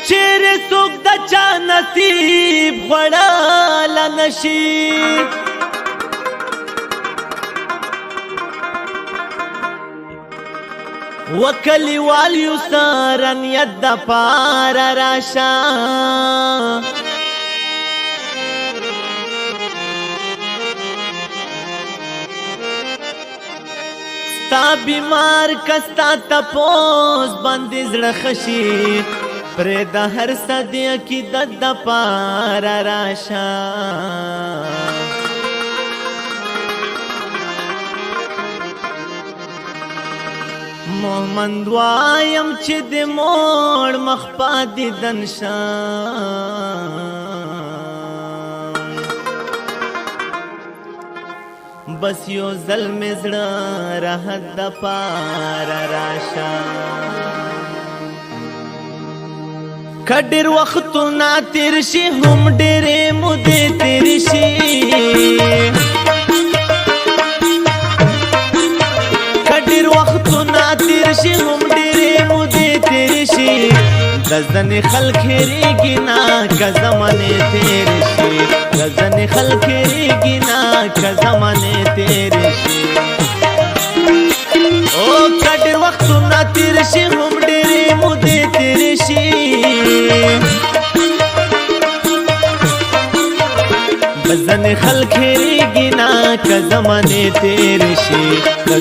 چیرې څوک د چا نصیب خوړلی نشي وکلیوال یو سره نیت د پاره راشه ستا بیمار کستا تپوس باندې زړه خشي پرې د هر صدی عقیدت د پاره راشه مومند وایم چې د موړ مخ پاتې دنشان بس یو ځل مې زړه راحت د پاره راشه که ډېر وختونه تېر شي هم ډېرې مودې تېرې شي که ډېر وختونه تېر شي هم ډېرې مودې تېرې شي د ځنې خلک هېرېږي نه که زمانې تېرې شي د ځنې خلک هېرېږي نه که زمانې تېرې شي او که ډېر وختونه تېر شي هم ډېرې مودې تېرې شي ځنې خلک هېرېږي نه که زمانې تېرې شي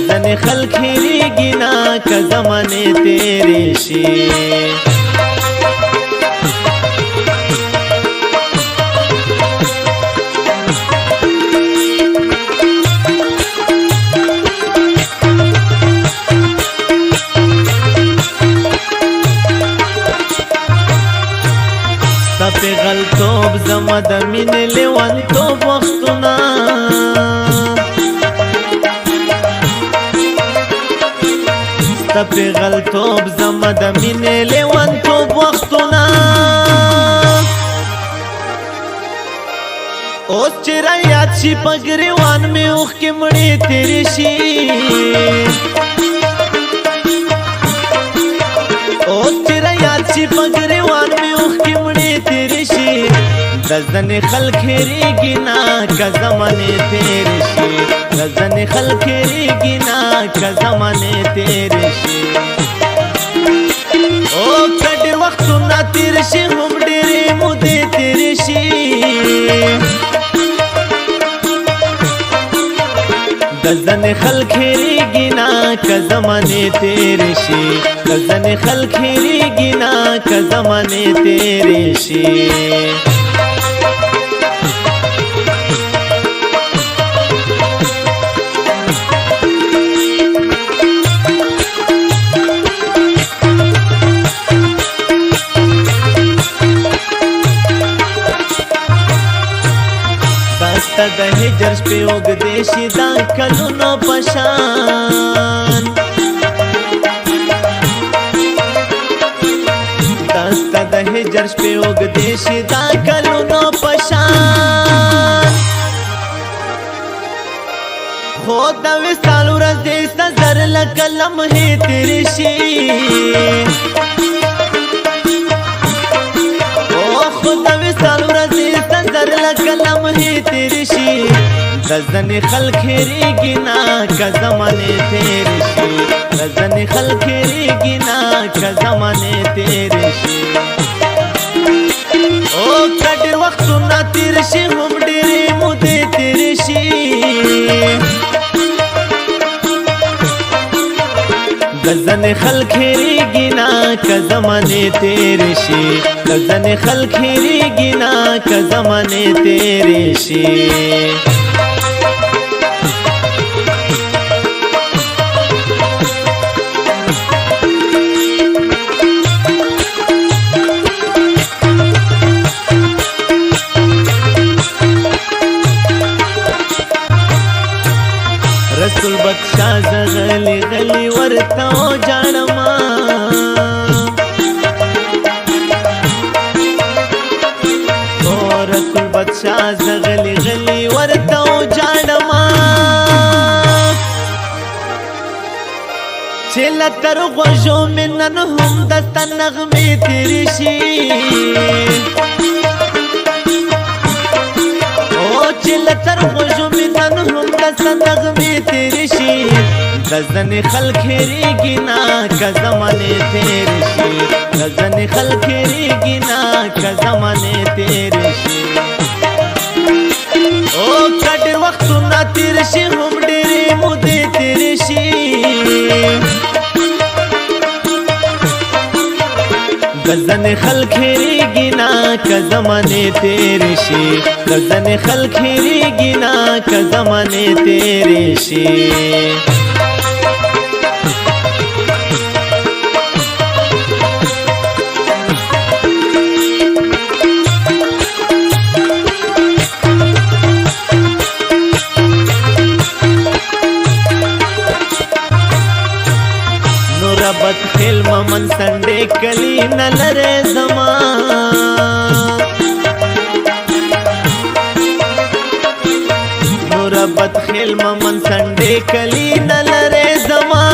ځنې خلک هېرېږي نه که زمانې تېرې شي ستا غلطوب زما د مینې لیونتوب وختونه ستا غلطوب زما د مینې لیونتوب وختونه اوس چې رایاد شي په ګریوان مې اوښکې مړې تېرې شي اوس چې رایاد شي په ګریوان مې اوښکې مړې تېرې شي د ځنې خلک هېرېږي نه که زمانې تېرې شي د ځنې خلک هېرېږي نه که زمانې تېرې شي او که ډېر وختونه تېر شي هم ډېرې مودې تېرې شي د ځنې خلک هېرېږي نه که زمانې تېرې شي د ځنې خلک هېرېږي نه که زمانې تېرې شي ستا د هجر شپې اوږدې شي دا کلونو په شان ستا د هجر شپې اوږدې شي دا کلونو په شان خو د وصال ورځې ستا زر لکه لمحې تېرې شي خو د وصال ورځې ستا زر لکه لمحې تېرې شي د ځنې خلک هېرېږي نه که زمانې تېرې شي د ځنې خلک هېرېږي نه که زمانې تېرې شي او که ډېر وختونه تېر شي هم ډېرې مودې تېرې شي د ځنې خلک هېرېږي نه که زمانې تېرې شي د ځنې خلک هېرېږي نه که زمانې تېرې شي رسول بخشا زغلی غلی ورته جانما او رسول بخشا زغلی غلی ورته جانما چې لتر غوږو مې نن هم دسته نغمې تېرې شي او چې لتر غوږو مې نن هم دسته نغمې تېرې شي د ځنې خلک هېرېږي نه که زمانې تېرې شي د ځنې خلک هېرېږي نه که زمانې تېرې شي او که ډېر وختونه تېر شي هم ډېرې مودې تېرې شي د ځنې خلک هېرېږي نه که زمانې تېرې شي د ځنې خلک هېرېږي نه که زمانې تېرې شي बदखेल ममन Sunday कली नलरे जमा नूरा बदखेल ममन Sunday कली नलरे जमा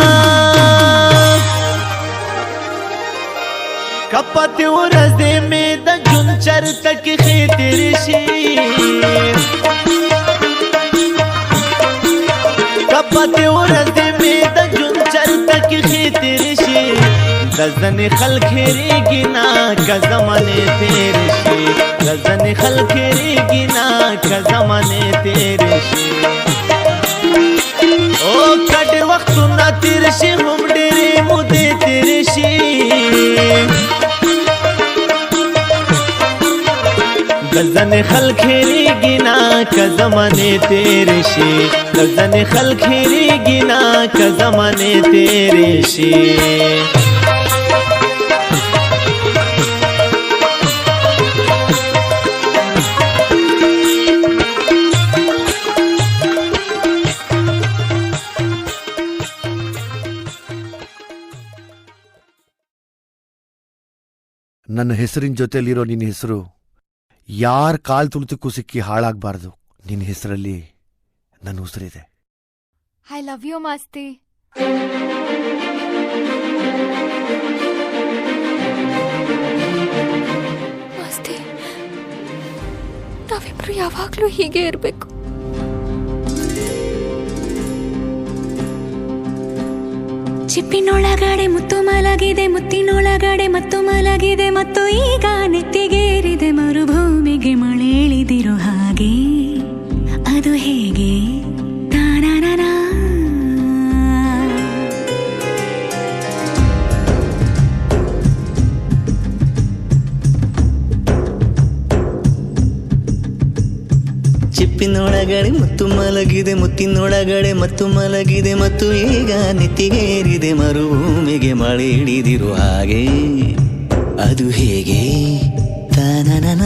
कपति उरज़े में the जुंचर तक खितरशी कपति उरज़े में the जुंचर तक खितरशी गजन खल खेरी गिना का ज़माने तेरे शे गजन खल खेरी गिना का ज़माने तेरे शे ओ कट वक्त ना तेरे शे हम डेरे मुदे तेरे शे गजन खल खेरी गिना का ज़माने तेरे शे गजन खल खेरी गिना का ज़माने तेरे शे ನನ್ನ ಹೆಸರಿನ ಜೊತೆಲಿರೋ ನಿನ್ನ ಹೆಸರು ಯಾರ ಕಾಲ್ ತುಳಿತಕ್ಕೂ ಸಿಕ್ಕಿ ಹಾಳಾಗಬಾರ್ದು. ನಿನ್ನ ಹೆಸರಲ್ಲಿ ನನ್ನ ಉಸಿರಿದೆ. I love you Masti. Masti, ನಾವಿಬ್ರು ಯಾವಾಗ್ಲೂ ಹೀಗೆ ಇರಬೇಕು. ಚಿಪ್ಪಿನೊಳಗಡೆ ಮುತ್ತು ಮಲಗಿದೆ, ಮುತ್ತಿನೊಳಗಡೆ ಮತ್ತು ಮಲಗಿದೆ, ಮತ್ತು ಈಗ ನೆತ್ತಿಗೇರಿದೆ ಮರುಭೂಮಿಗೆ ಮಳೆ ಇಳಿದಿರೋ ಹಾಗೆ. ಅದು ಹೇಗೆ ತಾನಾನಾ ಚಿಪ್ಪಿನೊಳಗಡೆ ಮುತ್ತು ಮಲಗಿದೆ, ಮುತ್ತಿನೊಳಗಡೆ ಮತ್ತು ಮಲಗಿದೆ, ಮತ್ತು ಈಗ ನೆತ್ತಿಗೇರಿದೆ ಮರುಭೂಮಿಗೆ ಮಳೆ ಹಿಡಿದಿರು ಹಾಗೆ. ಅದು ಹೇಗೆ ತಾನನನ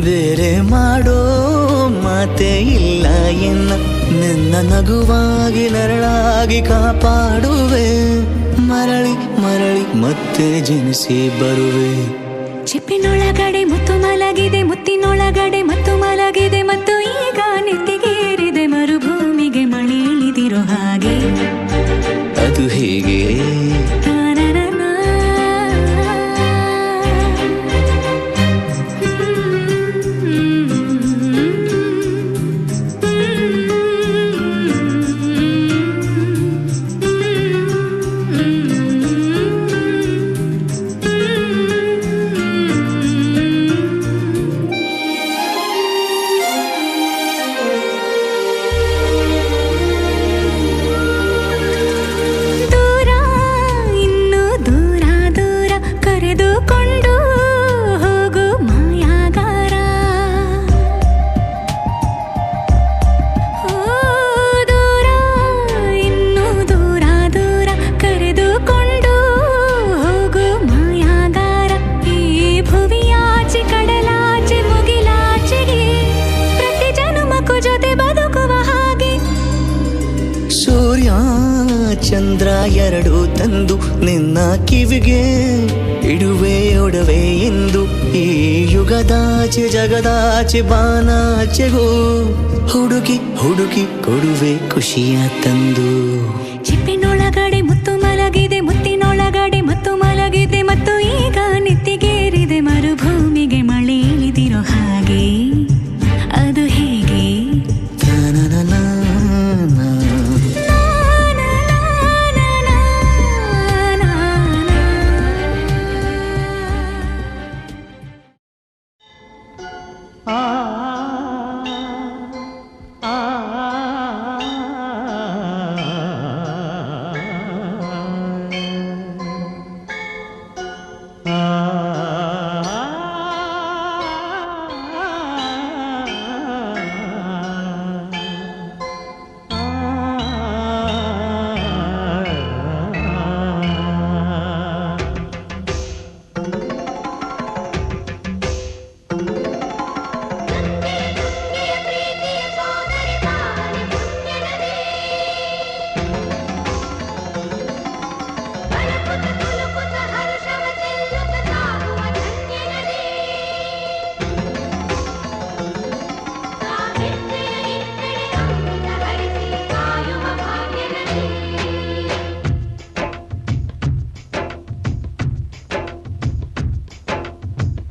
ಬೇರೆ ಮಾಡೋ ಮಾತೆ ಇಲ್ಲ ಎನ್ನ. ನಿನ್ನ ನಗುವಾಗಿ ನರಳಾಗಿ ಕಾಪಾಡುವೆ, ಮರಳಿ ಮರಳಿ ಮತ್ತೆ ಜನಿಸಿ ಬರುವೆ. ಚಿಪ್ಪಿನೊಳಗಡೆ ಮುತ್ತು ಮಲಗಿದೆ, ಮುತ್ತಿನೊಳಗಡೆ ಮತ್ತು ಮಲಗಿದೆ, ಮತ್ತು ಈಗ ನೆತ್ತಿಗೇರಿದೆ ಮರುಭೂಮಿಗೆ ಮಳೆ ಇಳಿದಿರೋ ಹಾಗೆ. ಅದು ಹೇಗೆ ದೂರ ಚಂದ್ರ ಎರಡು ತಂದು ನಿನ್ನ ಕಿವಿಗೆ ಇಡುವೆ ಒಡವೆ ಎಂದು ಈ ಯುಗದಾಚೆ ಜಗದಾಚೆ ಬಾನಾಚೆಗೂ ಹುಡುಕಿ ಹುಡುಕಿ ಕೊಡುವೆ ಖುಷಿಯ ತಂದು. ಚಿಪ್ಪಿನೊಳಗಡೆ ಮುತ್ತು ಮಲಗಿದೆ, ಮುತ್ತಿನೊಳಗಡೆ ಮತ್ತು ಮಲಗಿದೆ, ಮತ್ತು ಈಗ ನೆತ್ತಿಗೇರಿದೆ ಮರುಭೂಮಿಗೆ ಮಳೆ ಇಳಿದಿರೋ ಹಾಗೆ. ಅದು ಹೇಗೆ?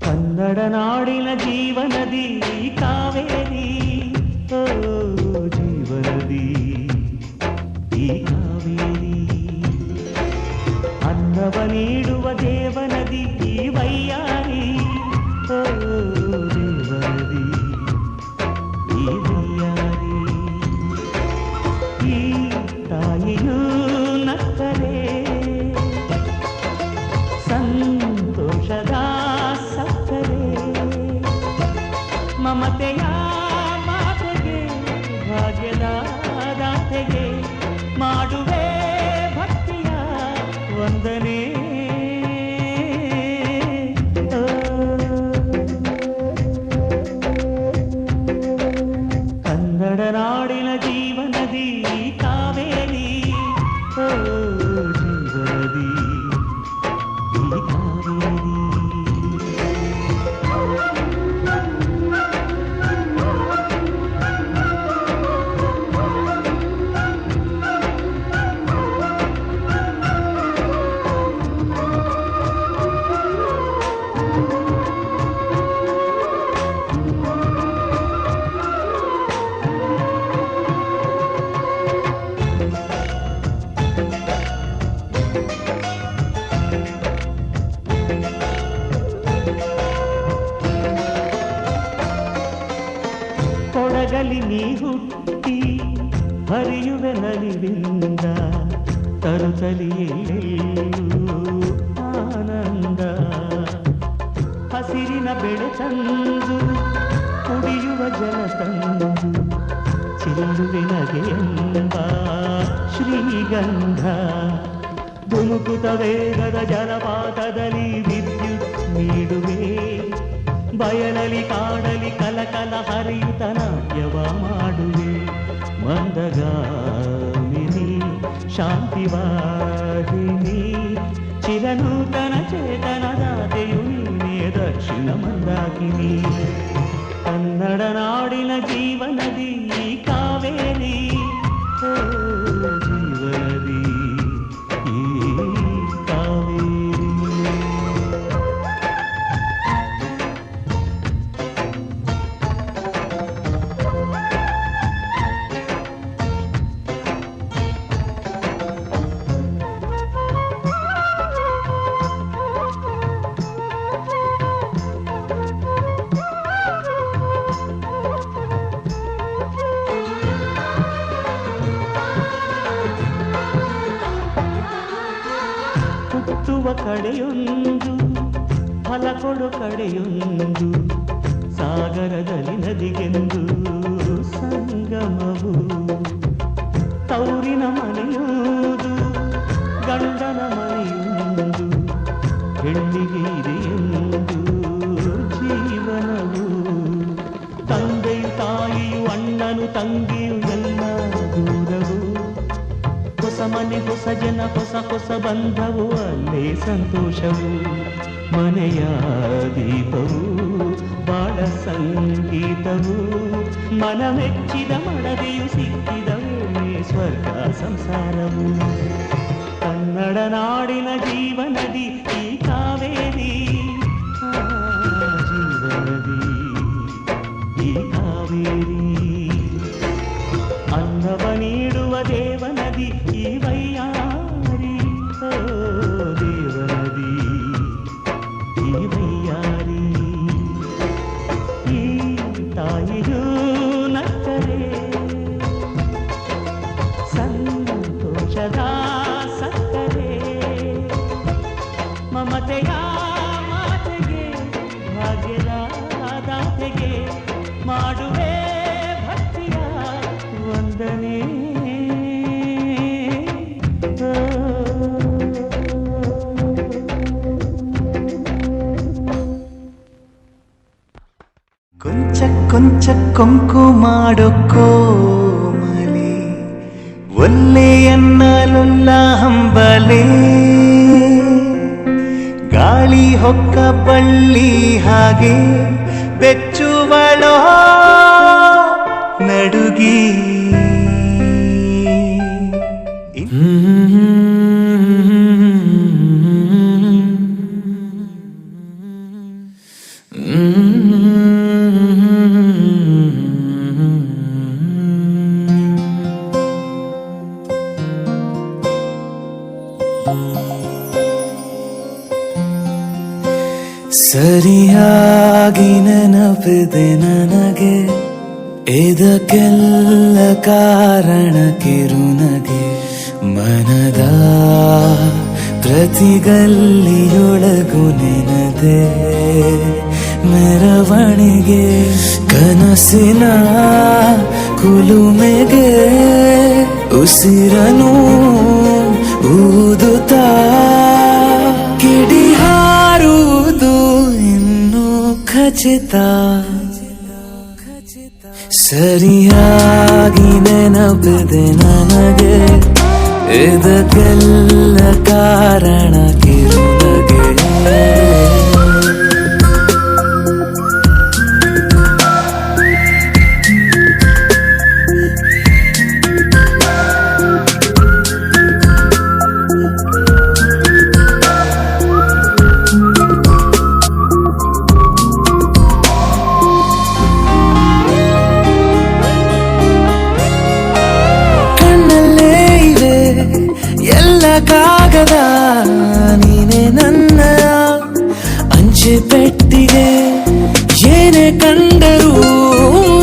ಕನ್ನಡ ನಾಡಿನ ಜೀವನದಿ ಕಾವೇರಿ, ಓ ಜೀವನದಿ ಈ ಕಾವೇರಿ. ಅನ್ನವ ನೀಡುವ ದೇವನದಿ ಈ ವೈಯಾರಿ, ಓ ದೇವನದಿ ಈ ವೈಯಾರಿ. ಈ ತಾಯಿಯೂ ನಕ್ಕರೆ ಸಂತೋಷದ ಮಮತೆಯ ಮಾತೆಗೆ ಭಾಗ್ಯದ ದಾತೆಗೆ ಮಾಡುವೆ ಭಕ್ತಿಯ ವಂದನೆ. ಕನ್ನಡ ನಾಡಿನ ಜೀವನದಿ ಕಾವೇರಿ, ಓ ಜೀವನದಿ ಈ ಕಾವೇರಿ. ಕೊಡಗಲಿ ನೀ ಹುಟ್ಟಿ ಹರಿಯುವೆ ನಲಿವಿಂದ, ತರುತ್ತಲಿಯೆಲ್ಲೆಲ್ಲೂ ಆನಂದ. ಹಸಿರಿನ ಬೆಳೆ ತಂದು ಕುಡಿಯುವ ಜಲ ತಂದು ಚೆಲ್ಲುವೆ ನಗೆಯೆಂಬ ಶ್ರೀಗಂಧ. ಧುಮುಕುತ ವೇಗದ ಜಲಪಾತದಲ್ಲಿ ವಿದ್ಯುತ್ ನೀಡುವೆ, ಬಯಲಲಿ ಕಾಡಲಿ ಕಲಕಲ ಹರಿಯುತ್ತ ನಾಟ್ಯವ ಮಾಡುವೆ. ಮಂದಗಾಮಿನಿ ಶಾಂತಿವಾಹಿನಿ ಚಿರನೂತನ ಚೇತನದಾತೆಯು ನೀನೇ ದಕ್ಷಿಣ ಮಂದಾಕಿನಿ. ಕನ್ನಡ ನಾಡಿನ ಜೀವನದಿ ಕಾವೇರಿ, ಓ ಜೀವನದಿ ಈ ಕಾವೇರಿ. ಹುಟ್ಟುವ ಕಡೆಯೊಂದು ಫಲ ಕೊಡು ಕಡೆಯೊಂದು, ಸಾಗರದಲ್ಲಿ ನದಿಗೆಂದು ಸಂಗಮವು. ತೌರಿನ ಮನೆಯುವುದು ಗಂಡನ ಮನೆಯೊಂದು, ಹೆಣ್ಣಿಗೆ ಇದೆಯೊಂದು ಜೀವನವು. ತಂದೆಯು ತಾಯಿಯು ಅಣ್ಣನು ತಂಗಿಯು ಎಲ್ಲ ದೂರವು. ಹೊಸ ಮನೆ ಹೊಸ ಜನ ಹೊಸ ಹೊಸ ಬಂಧವು ಅಲ್ಲೇ ಸಂತೋಷವು ಮನೆಯ ದೀಪವು ಬಾಳ ಸಂಗೀತವು ಮನ ಮೆಚ್ಚಿದ ಮಡದೆಯು ಸಿಕ್ಕಿದವೇ ಸ್ವರ್ಗ ಸಂಸಾರವು ಕನ್ನಡ ನಾಡಿನ ಜೀವನದಿ ಈ ಕಾವೇರಿ ಜೀವನದಿ ಈ ಕಾವೇರಿ ಅನ್ನವ ನೀಡುವ ದೇವನದಿ ಈ ವೈಯಾರಿ ದೇವನದಿ ಈ ವೈಯಾರಿ ಈ ತಾಯಿಯೂ ನಕ್ಕರೆ ಸಂತೋಷದ ಸಕ್ಕರೆ ಮಮತೆಯ ಮಾತೆಗೆ ಭಾಗ್ಯದ ದಾತೆಗೆ ಮಾಡುವೆ ಭಕ್ತಿಯ ವಂದನೆ ಕೊಂಚ ಕೊಂಚ ಕೊಂಕು ಮಾಡೋ ಕೋಮಲೆ ಒಲ್ಲೆಯನ್ನಲುಲ್ಲ ಹಂಬಲೆ ಗಾಳಿ ಹೊಕ್ಕ ಬಳ್ಳಿ ಹಾಗೆ ಬೆಚ್ಚುವಳೋ ನಡುಗಿ ಸರಿಯಾಗಿ ನೆನಪಿದೆ ನನಗೆ ಇದಕ್ಕೆಲ್ಲ ಕಾರಣ ಕಿರುನಗೆ ಮನದ ಪ್ರತಿಗಲ್ಲಿಯೊಳಗು ನೆನದೆ ಮೆರವಣಿಗೆ ಕನಸಿನ ಕುಲುಮೆಗೆ ಉಸಿರನು ಊದುತ್ತಾ ಕಿಡಿಹಾರುವುದು ಇನ್ನು ಖಚಿತ ಸರಿಯಾಗಿ ನೆನಪಿದೆ ನನಗೆ ಇದಕ್ಕೆಲ್ಲ ಕಾರಣ ಕಿರುನಗೆ ಕಾಗದ ನೀನೆ ನನ್ನ ಅಂಚೆ ಪೆಟ್ಟಿಗೆ ಏನೇ ಕಂಡರೂ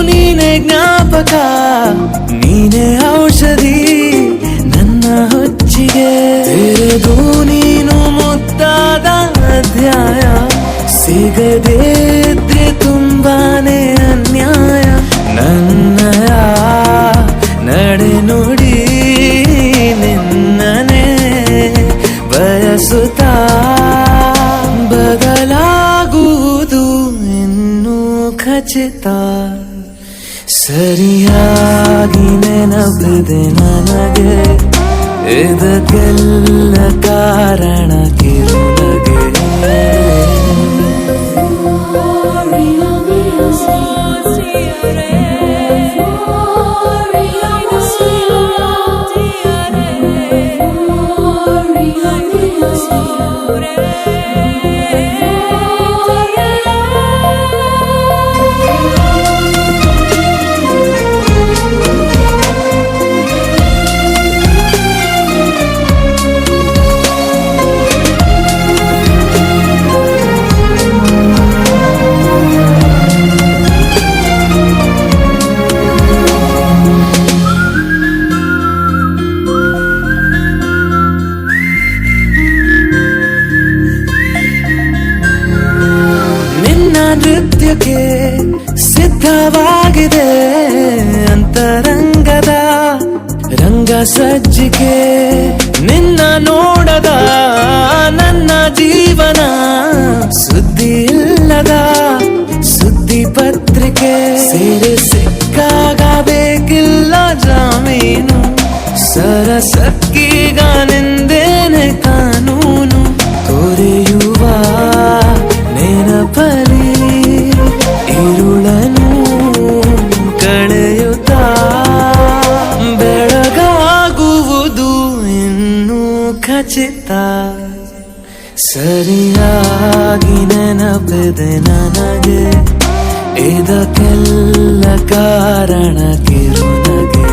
ನೀನೆ ಜ್ಞಾಪಕ ನೀನೆ ಔಷಧಿ ನನ್ನ ಹೊಚ್ಚಿಗೆ ತೆರೆದು ನೀನು ಮುದ್ದಾದ ಅಧ್ಯಾಯ ಸಿಗದೇ ಇದ್ರೆ ತುಂಬಾನೇ ಅನ್ಯಾಯ ನನ್ನಯ ನಡೆ ನುಡಿ ನಿನ್ನನೆ ಬಯಸುತ್ತಾ ಬದಲಾಗುವುದು ಇನ್ನೂ ಖಚಿತ ಸರಿಯಾಗಿ ನೆನಪಿದೆ ನನಗೆ ಇದಕ್ಕೆಲ್ಲ ಕಾರಣ ಕಿರುನಗೆ ನೃತ್ಯಕ್ಕೆ ಸಿದ್ಧವಾಗಿದೆ ಅಂತರಂಗದ ರಂಗ ಸಜ್ಜಿಕೆ ನಿನ್ನ ನೋಡದ ನನ್ನ ಜೀವನ ಸುದ್ದಿ ಇಲ್ಲದ ಸುದ್ದಿ ಪತ್ರಿಕೆ ಸೇರಿ ಸಿಕ್ಕಾಗ ಬೇಕಿಲ್ಲ ಜಾಮೀನು ಸರಸಕ್ಕೀಗ ನಿನಗಾಗಿ ನೆನಪಿದೆ ನನಗೆ ಇದಕ್ಕೆಲ್ಲ ಕಾರಣ ಕಿರುನಗೆ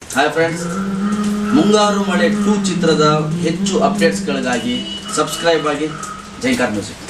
ಹಾಯ್ ಫ್ರೆಂಡ್ಸ್, ಮುಂಗಾರು ಮಳೆ 2 ಚಿತ್ರದ ಹೆಚ್ಚು ಅಪ್ಡೇಟ್ಸ್ಗಳಿಗಾಗಿ ಸಬ್ಸ್ಕ್ರೈಬ್ ಆಗಿ ಜೈಕಾರ್ ಮ್ಯೂಸಿಕ್.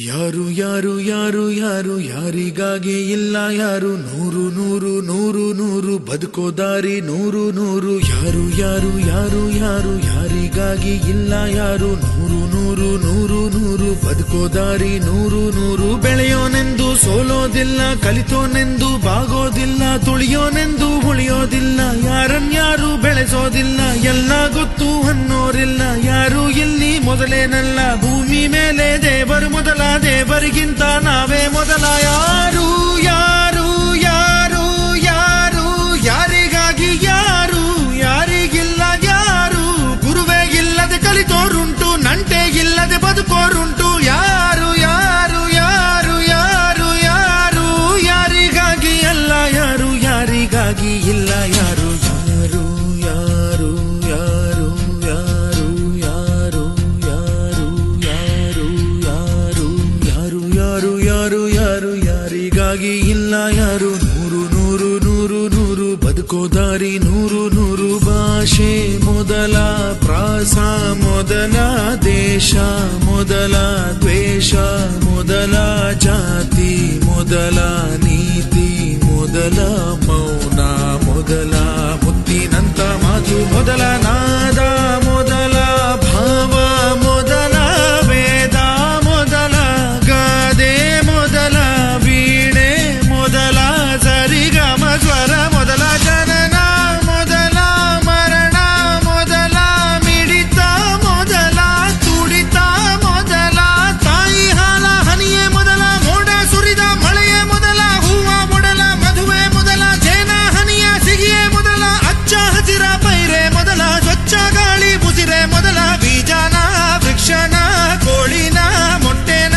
ಯಾರು ಯಾರು ಯಾರು ಯಾರು ಯಾರಿಗಾಗಿ ಇಲ್ಲ ಯಾರು ನೂರು ನೂರು ನೂರು ನೂರು ಬದುಕೋ ದಾರಿ ನೂರು ನೂರು ಯಾರು ಯಾರು ಯಾರು ಯಾರು ಯಾರಿಗಾಗಿ ಇಲ್ಲ ಯಾರು ನೂರು ನೂರು ನೂರು ನೂರು ಬದುಕೋ ದಾರಿ ನೂರು ನೂರು ಬೆಳೆಯೋನೆಂದು ಸೋಲೋದಿಲ್ಲ ಕಲಿತೋನೆಂದು ಬಾಗೋದಿಲ್ಲ ತುಳಿಯೋನೆಂದು ಉಳಿಯೋದಿಲ್ಲ ಯಾರನ್ಯಾರು ಬೆಳೆಸೋದಿಲ್ಲ ಎಲ್ಲ ಗೊತ್ತು ಅನ್ನೋರಿಲ್ಲ ಯಾರು ಇಲ್ಲಿ ಮೊದಲೇನಲ್ಲ ಭೂಮಿ ಮೇಲೆ ದೇವರು ಮೊದಲ ದೇವರಿಗಿಂತ ನಾವೇ ಮೊದಲ ಯಾರು ಯಾರು ಯಾರು ಯಾರು ಯಾರಿಗಾಗಿ ಯಾರು ಯಾರಿಗಿಲ್ಲ ಯಾರು ಗುರುವೇ ಇಲ್ಲದೆ ಕಲಿತೋರುಂಟು ನಂಟೆ ಇಲ್ಲದೆ ಬದುಕೋರುಂಟು ಯಾರು ಯಾರು ಯಾರು ಯಾರು ಯಾರು ಯಾರಿಗಾಗಿ ಅಲ್ಲ ಯಾರು ಯಾರಿಗಾಗಿ ಇಲ್ಲ ಯಾರು ಯಾರು ಯಾರು ಯಾರು ಯಾರು ಯಾರು ಯಾರು ಯಾರು ಯಾರು ಯಾರು ಯಾರು ಯಾರು ಯಾರಿಗಾಗಿ ಇಲ್ಲ ಯಾರು ನೂರು ನೂರು ನೂರು ನೂರು ಬದುಕೋ ದಾರಿ ನೂರು ನೂರು ಭಾಷೆ ಮೊದಲ ಪ್ರಾಸ ಮೊದಲ ದೇಶ ಮೊದಲ ದ್ವೇಷ ಮೊದಲ ಜಾತಿ ಮೊದಲ ನೀತಿ ಮೊದಲ ಮೌನ ಮೊದಲ ಮುತ್ತಿನಂತ ಮಾತು ಮೊದಲ ನಾದ ಮೊದಲ ಭಾವ ಮೊದಲ ವೇದ ಮೊದಲ ಗಾದೆ ಮೊದಲ ವೀಣೆ ಮೊದಲ ಸರಿಗಮ ಸ್ವರ ಮೊದಲ ಜನನ ಮೊದಲ ಮರಣ ಮೊದಲ ಮಿಡಿತ ಮೊದಲ ತುಡಿತ ಮೊದಲ ತಾಯಿ ಹಾಲ ಹನಿಯೇ ಮೊದಲ ಮೋಡ ಸುರಿದ ಮಳೆಯೇ ಮೊದಲ ಹೂವ ಮೊದಲ ಮದುವೆ ಮೊದಲ ಜೇನ ಹನಿಯ ಸಿಗಿಯೇ ಮೊದಲ ಅಚ್ಚ ಹಸಿರ ಪೈರೆ ಮೊದಲ ಸ್ವಚ್ಛ ಗಾಳಿ ಬುಸಿರೆ ಮೊದಲ ಬೀಜನ ವೃಕ್ಷನ ಕೋಳಿನ ಮೊಟ್ಟೆನ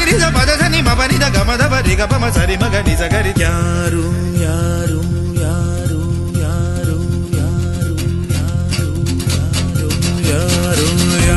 ನಿಜ ಪದ ನಿ ಮನಿದ ಗಮದ ಬರಿ ಗಮ ಸರಿ ಮಗ ನಿಜ ಗರಿ ಯಾರು ಯಾರು ಯಾರು ಯಾರು ಯಾರು ಯಾರು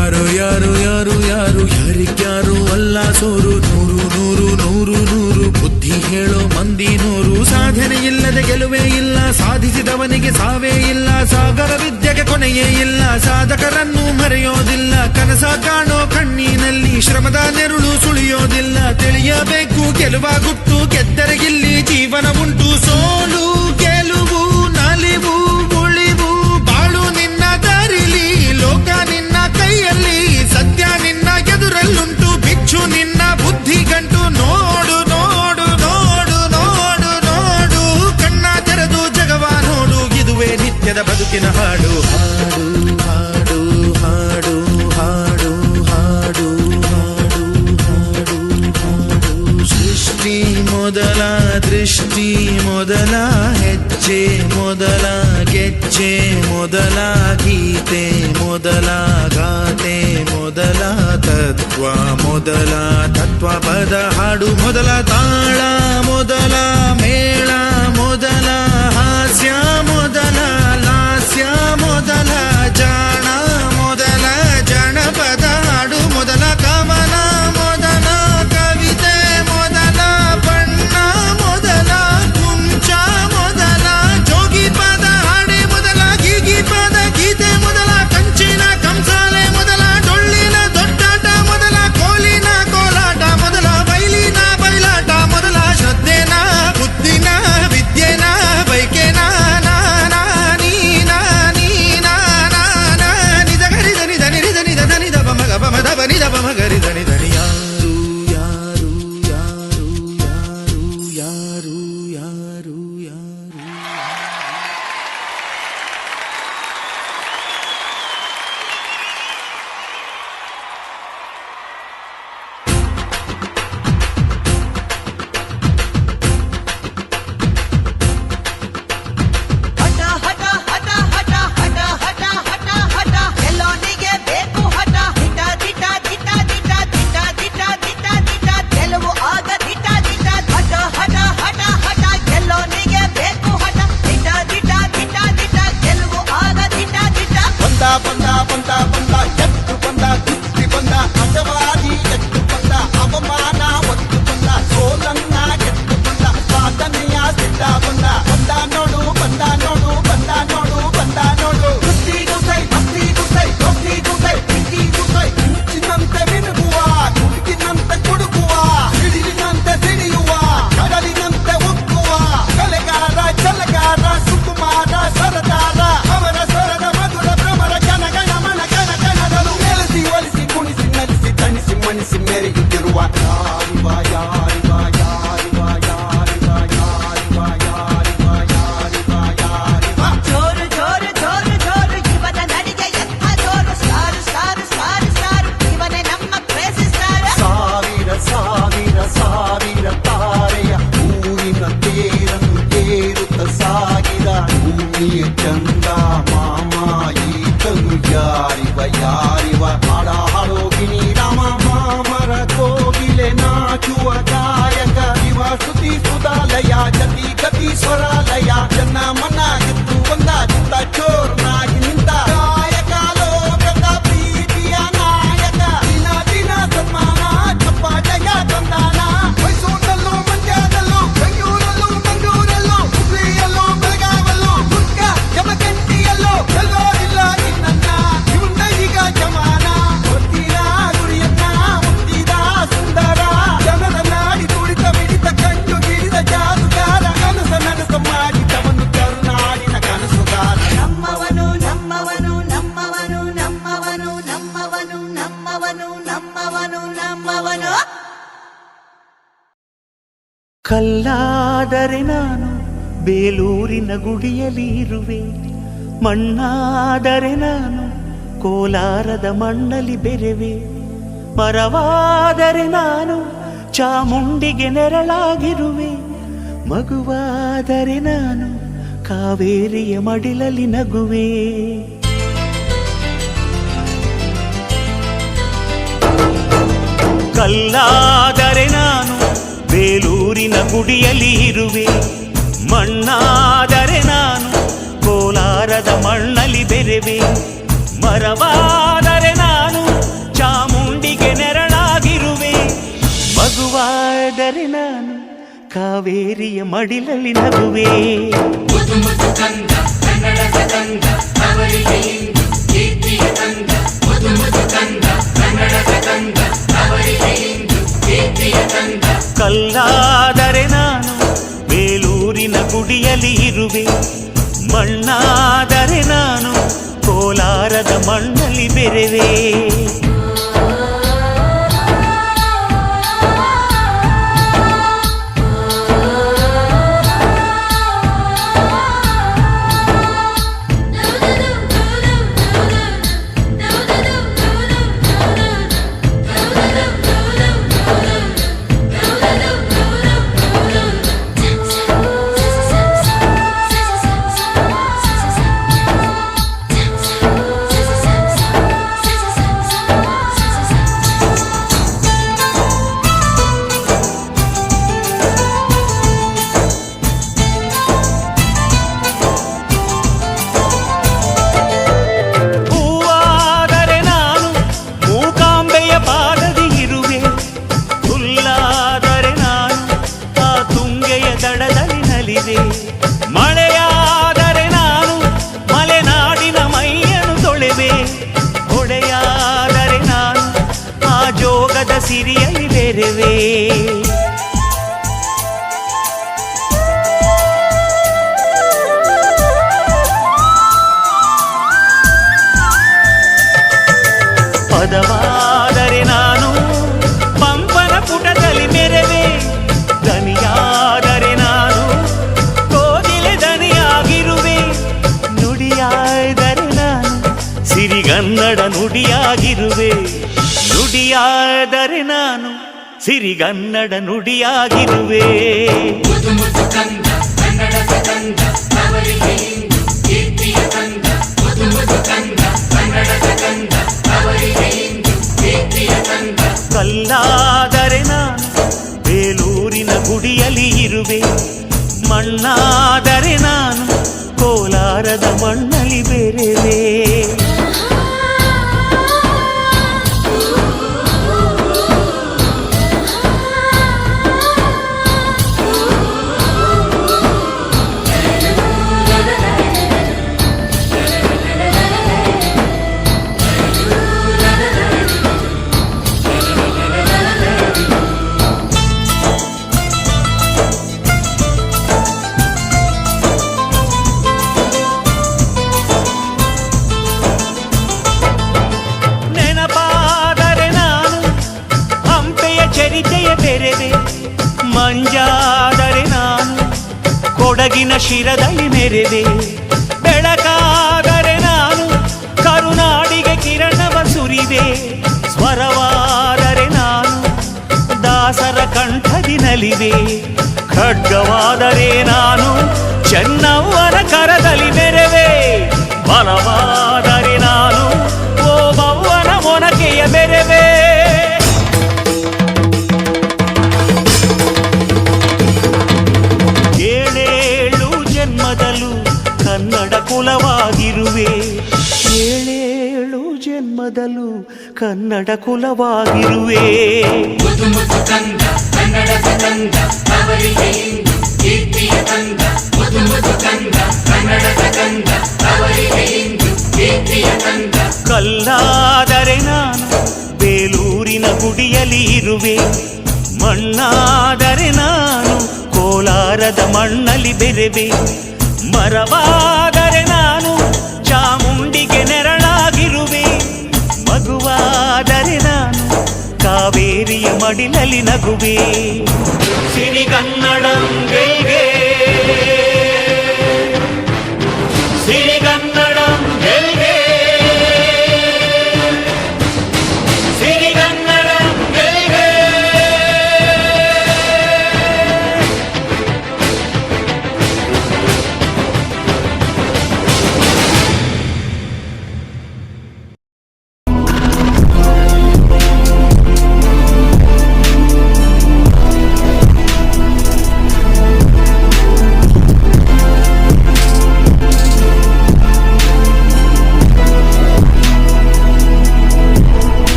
ಯಾರು ಯಾರು ಯಾರು ಯಾರಿಗ್ಯಾರು ಅಲ್ಲ ಸೋರು ನೂರು ನೂರು ನೂರು ನೂರು ಬುದ್ಧಿ ಹೇಳೋ ಮಂದಿ ನೂರು ಸಾಧನೆ ಇಲ್ಲದೆ ಗೆಲುವೇ ಇಲ್ಲ ಸಾಧಿಸಿದವನಿಗೆ ಸಾವೇ ಇಲ್ಲ ಸಾಗರ ವಿದ್ಯೆಗೆ ಕೊನೆಯೇ ಇಲ್ಲ ಸಾಧಕರನ್ನು ಮರೆಯೋದಿಲ್ಲ ಕನಸ ಕಾಣೋ ಕಣ್ಣಿನಲ್ಲಿ ಶ್ರಮದ ನೆರುಳು ಸುಳಿಯೋದಿಲ್ಲ ತಿಳಿಯಬೇಕು ಗೆಲುವ ಗುಟ್ಟು ಗೆದ್ದರೆ ಇಲ್ಲಿ ಜೀವನ ಉಂಟು ಸೋಲು ಗೆಲುವು ನಲಿವು ಉಳಿವು ಬಾಳು ನಿನ್ನ ದಾರಿಲಿ ಲೋಕ ನಿನ್ನ ಕೈಯಲ್ಲಿ ಸತ್ಯ ನಿನ್ನ ಎದುರಲ್ಲುಂಟು ಬಿಚ್ಚು ನಿನ್ನ ಬುದ್ಧಿ ಗಂಟು ನೋಡು ನೋಡು ನೋಡು ನೋಡು ನೋಡು ಕಣ್ಣ ತೆರೆದು ಜಗವ ನೋಡು ಇದುವೇ ನಿತ್ಯದ ಬದುಕಿನ ಹಾಡು ಹಾಡು ಹಾಡು ಹಾಡು ಹಾಡು ಹಾಡು ಹಾಡು ಹಾಡು ಸೃಷ್ಟಿ ಮೊದಲ ದೃಷ್ಟಿ ಮೊದಲ ಹೆಜ್ಜೆ ಮೊದಲ ಗೆಜ್ಜೆ ಮೊದಲ ಗೀತೆ ಮೊದಲ ಗಾತೆ ಮೊದಲ ತತ್ವ ಮೊದಲ ತತ್ವ ಪದ ಹಾಡು ಮೊದಲ ತಾಳ ಮೊದಲ ಮೇಳ ಮೊದಲ ಹಾಸ್ಯ ಮೊದಲ ಲಾಸ್ಯ ಮೊದಲ ಜಾಣ ಮೊದಲ ಜನಪದ ಹಾಡು ಮೊದಲ ಕವನ ಮೊದಲ ಕವಿತೆ ಮೊದಲ ಬಣ್ಣ ಮೊದಲ ಕುಂಚ ಮೊದಲ ಜೋಗಿ ಪದ ಹಾಡೆ ಮೊದಲ ಗೀಗಿ ಪದ ಗೀತೆ ಮೊದಲ ಕಂಚಿನ ಕಂಸಾಲೆ ಮೊದಲ ಡೊಳ್ಳಿನ ದೊಡ್ಡಾಟ ಮೊದಲ ಕೋಲಿನ ಕೋಲಾಟ ಮೊದಲ ಬೈಲಿನ ಬಯಲಾಟ ಮೊದಲ ಕಾಯುವ ಹಾಡ ಹಾಡೋಗಿನಿ ರಾಮ ಮಾಮರ ಕೋಗಿಲೆ ನಾಚುವ ಗಾಯಕ ಶಿವ ಸ್ತುತಿ ಸುಧಾಲಯ ಜತಿ ಗತಿ ಸ್ವರಾಲಯ ಜನ ಮನ ಗೆದ್ದು ಒಂದ ಚಿತ್ತ ಚೋರ್ನಾಗಿ ನಿಂತ ಗಾಯಕ ಲೋಕದ ಪ್ರೀತಿಯ ನಾಯಕ ದಿನ ದಿನ ಸನ್ಮಾನ ಚಪ್ಪ ಜಯ ತಂದಾನ ಮೈಸೂರಲ್ಲೂ ಮಂಡ್ಯದಲ್ಲೂ ಬೆಂಗಳೂರಲ್ಲೂ ಮಂಗಳೂರಲ್ಲೂ ಹುಬ್ಳಿಯಲ್ಲೂ ಬೆಳಗಾವಲ್ಲೂ ದುರ್ಗ ಜಮಖಂಡಿಯಲ್ಲೂ ಎಲ್ಲೋ ಇಲ್ಲ ನಿನ್ನ ಇವನ್ನ ಈಗ ಜಮಾನ ಗೊತ್ತಿರ ಗುರಿಯನ್ನ ಮುತ್ತಿದ ಸುಂದರ ಜನರ ನಾಡಿ ತುಡಿತ ಮಿಡಿತ ಕಂಡು ಗಿಡಿದ ಜಾದುಗಾರ ಕನಸ ನನಸ ಮಾಡಿದವನು ಕರುನಾಡಿನ ಕನಸುಗಾರ ನಮ್ಮವನು ನಮ್ಮವನು ನಮ್ಮವನು ನಮ್ಮವನು ನಮ್ಮವನು ನಮ್ಮವನು ನಮ್ಮವನು ನಮ್ಮವನು ಕಲ್ಲಾದರೆ ನಾನು ಬೇಲೂರಿನ ಗುಡಿಯಲ್ಲಿ ಇರುವೆ, ಮಣ್ಣಾದರೆ ನಾನು ಕೋಲಾರದ ಮಣ್ಣಲ್ಲಿ ಬೆರೆವೆ, ಮರವಾದರೆ ನಾನು ಚಾಮುಂಡಿಗೆ ನೆರಳಾಗಿರುವೆ, ಮಗುವಾದರೆ ನಾನು ಕಾವೇರಿಯ ಮಡಿಲಲ್ಲಿ ನಗುವೆ. ಕಲ್ಲಾದರೆ ನಾನು ಬೇಲೂರಿನ ಗುಡಿಯಲ್ಲಿ ಇರುವೆ, ಮಣ್ಣಾದರೆ ನಾನು ಕೋಲಾರದ ಮಣ್ಣಲ್ಲಿ ಬೆರೆವೆ, ಮರವಾದರೆ ನಾನು ಚಾಮುಂಡಿಗೆ ನೆರಳಾಗಿರುವೆ, ಮಗುವಾದರೆ ನಾನು ಕಾವೇರಿಯ ಮಡಿಲಲ್ಲಿ ನಗುವೆ. ಕಲ್ಲಾದರೆ ನಾನು ಬೇಲೂರಿನ ಗುಡಿಯಲ್ಲಿ ಇರುವೆ, ಮಣ್ಣಾದರೆ ನಾನು ಕೋಲಾರದ ಮಣ್ಣಲ್ಲಿ ಬೆರೆವೆ. ಮಳೆಯಾದರೆ ನಾನು ಮಲೆನಾಡಿನ ಮೈಯನ್ನು ತೊಳೆವೆ, ಹೊಳೆಯಾದರೆ ನಾನು ಆ ಜೋಗದ ಸಿರಿಯಲ್ಲಿ ಬೆರೆವೆ. ಪದವಾದರೆ ನಾನು ಪಂಪನ ಪುಟದಲ್ಲಿ ಮೆರೆವೆ, ದನಿಯಾದರೆ ನಾನು ನುಡಿಯಾದರೆ ನಾನು ಸಿರಿಗನ್ನಡ ನುಡಿಯಾಗಿರುವೆ, ನುಡಿಯಾದರೆ ನಾನು ಸಿರಿಗನ್ನಡ ನುಡಿಯಾಗಿರುವೆ. ಕಲ್ಲಾದರೆ ನಾನು ಬೇಲೂರಿನ ಗುಡಿಯಲ್ಲಿ ಇರುವೆ, ಮಣ್ಣಾದರೆ ನಾನು ಕೋಲಾರದ ಮಣ್ಣಲ್ಲಿ ಬೆರೆವೆ. ಮಂಜಾದರೆ ನಾನು ಕೊಡಗಿನ ಶಿರದಲ್ಲಿ ಮೆರೆವೆ, ಬೆಳಕಾದರೆ ನಾನು ಕರುನಾಡಿಗೆ ಕಿರಣವ ಸುರಿವೆ, ಸ್ವರವಾದರೆ ನಾನು ದಾಸರ ಕಂಠದಿ ನಲಿವೆ, ಖಡ್ಗವಾದರೆ ನಾನು ಚೆನ್ನವ್ವನ ಕರದಲ್ಲಿ ಮೆರೆವೆ, ಬಲವಾದರೆ ನಾನು ಓ ಬವ್ವನ ಮೊನ ಕನ್ನಡ ಕುಲವಾಗಿರುವೆ. ಕಲ್ಲಾದರೆ ನಾನು ಬೇಲೂರಿನ ಗುಡಿಯಲ್ಲಿ ಇರುವೆ, ಮಣ್ಣಾದರೆ ನಾನು ಕೋಲಾರದ ಮಣ್ಣಲ್ಲಿ ಬೆರೆವೆ, ಮರವಾದರೆ ನಾನು ಚಾಮುಂಡಿಗೆ ನೆರಳಾಗಿರುವೆ, ಮಗುವಾದರೆ ನಾನು ಕಾವೇರಿಯ ಮಡಿಲಲ್ಲಿ ನಗುವೆ. ಸಿರಿಗನ್ನಡಂಗೆ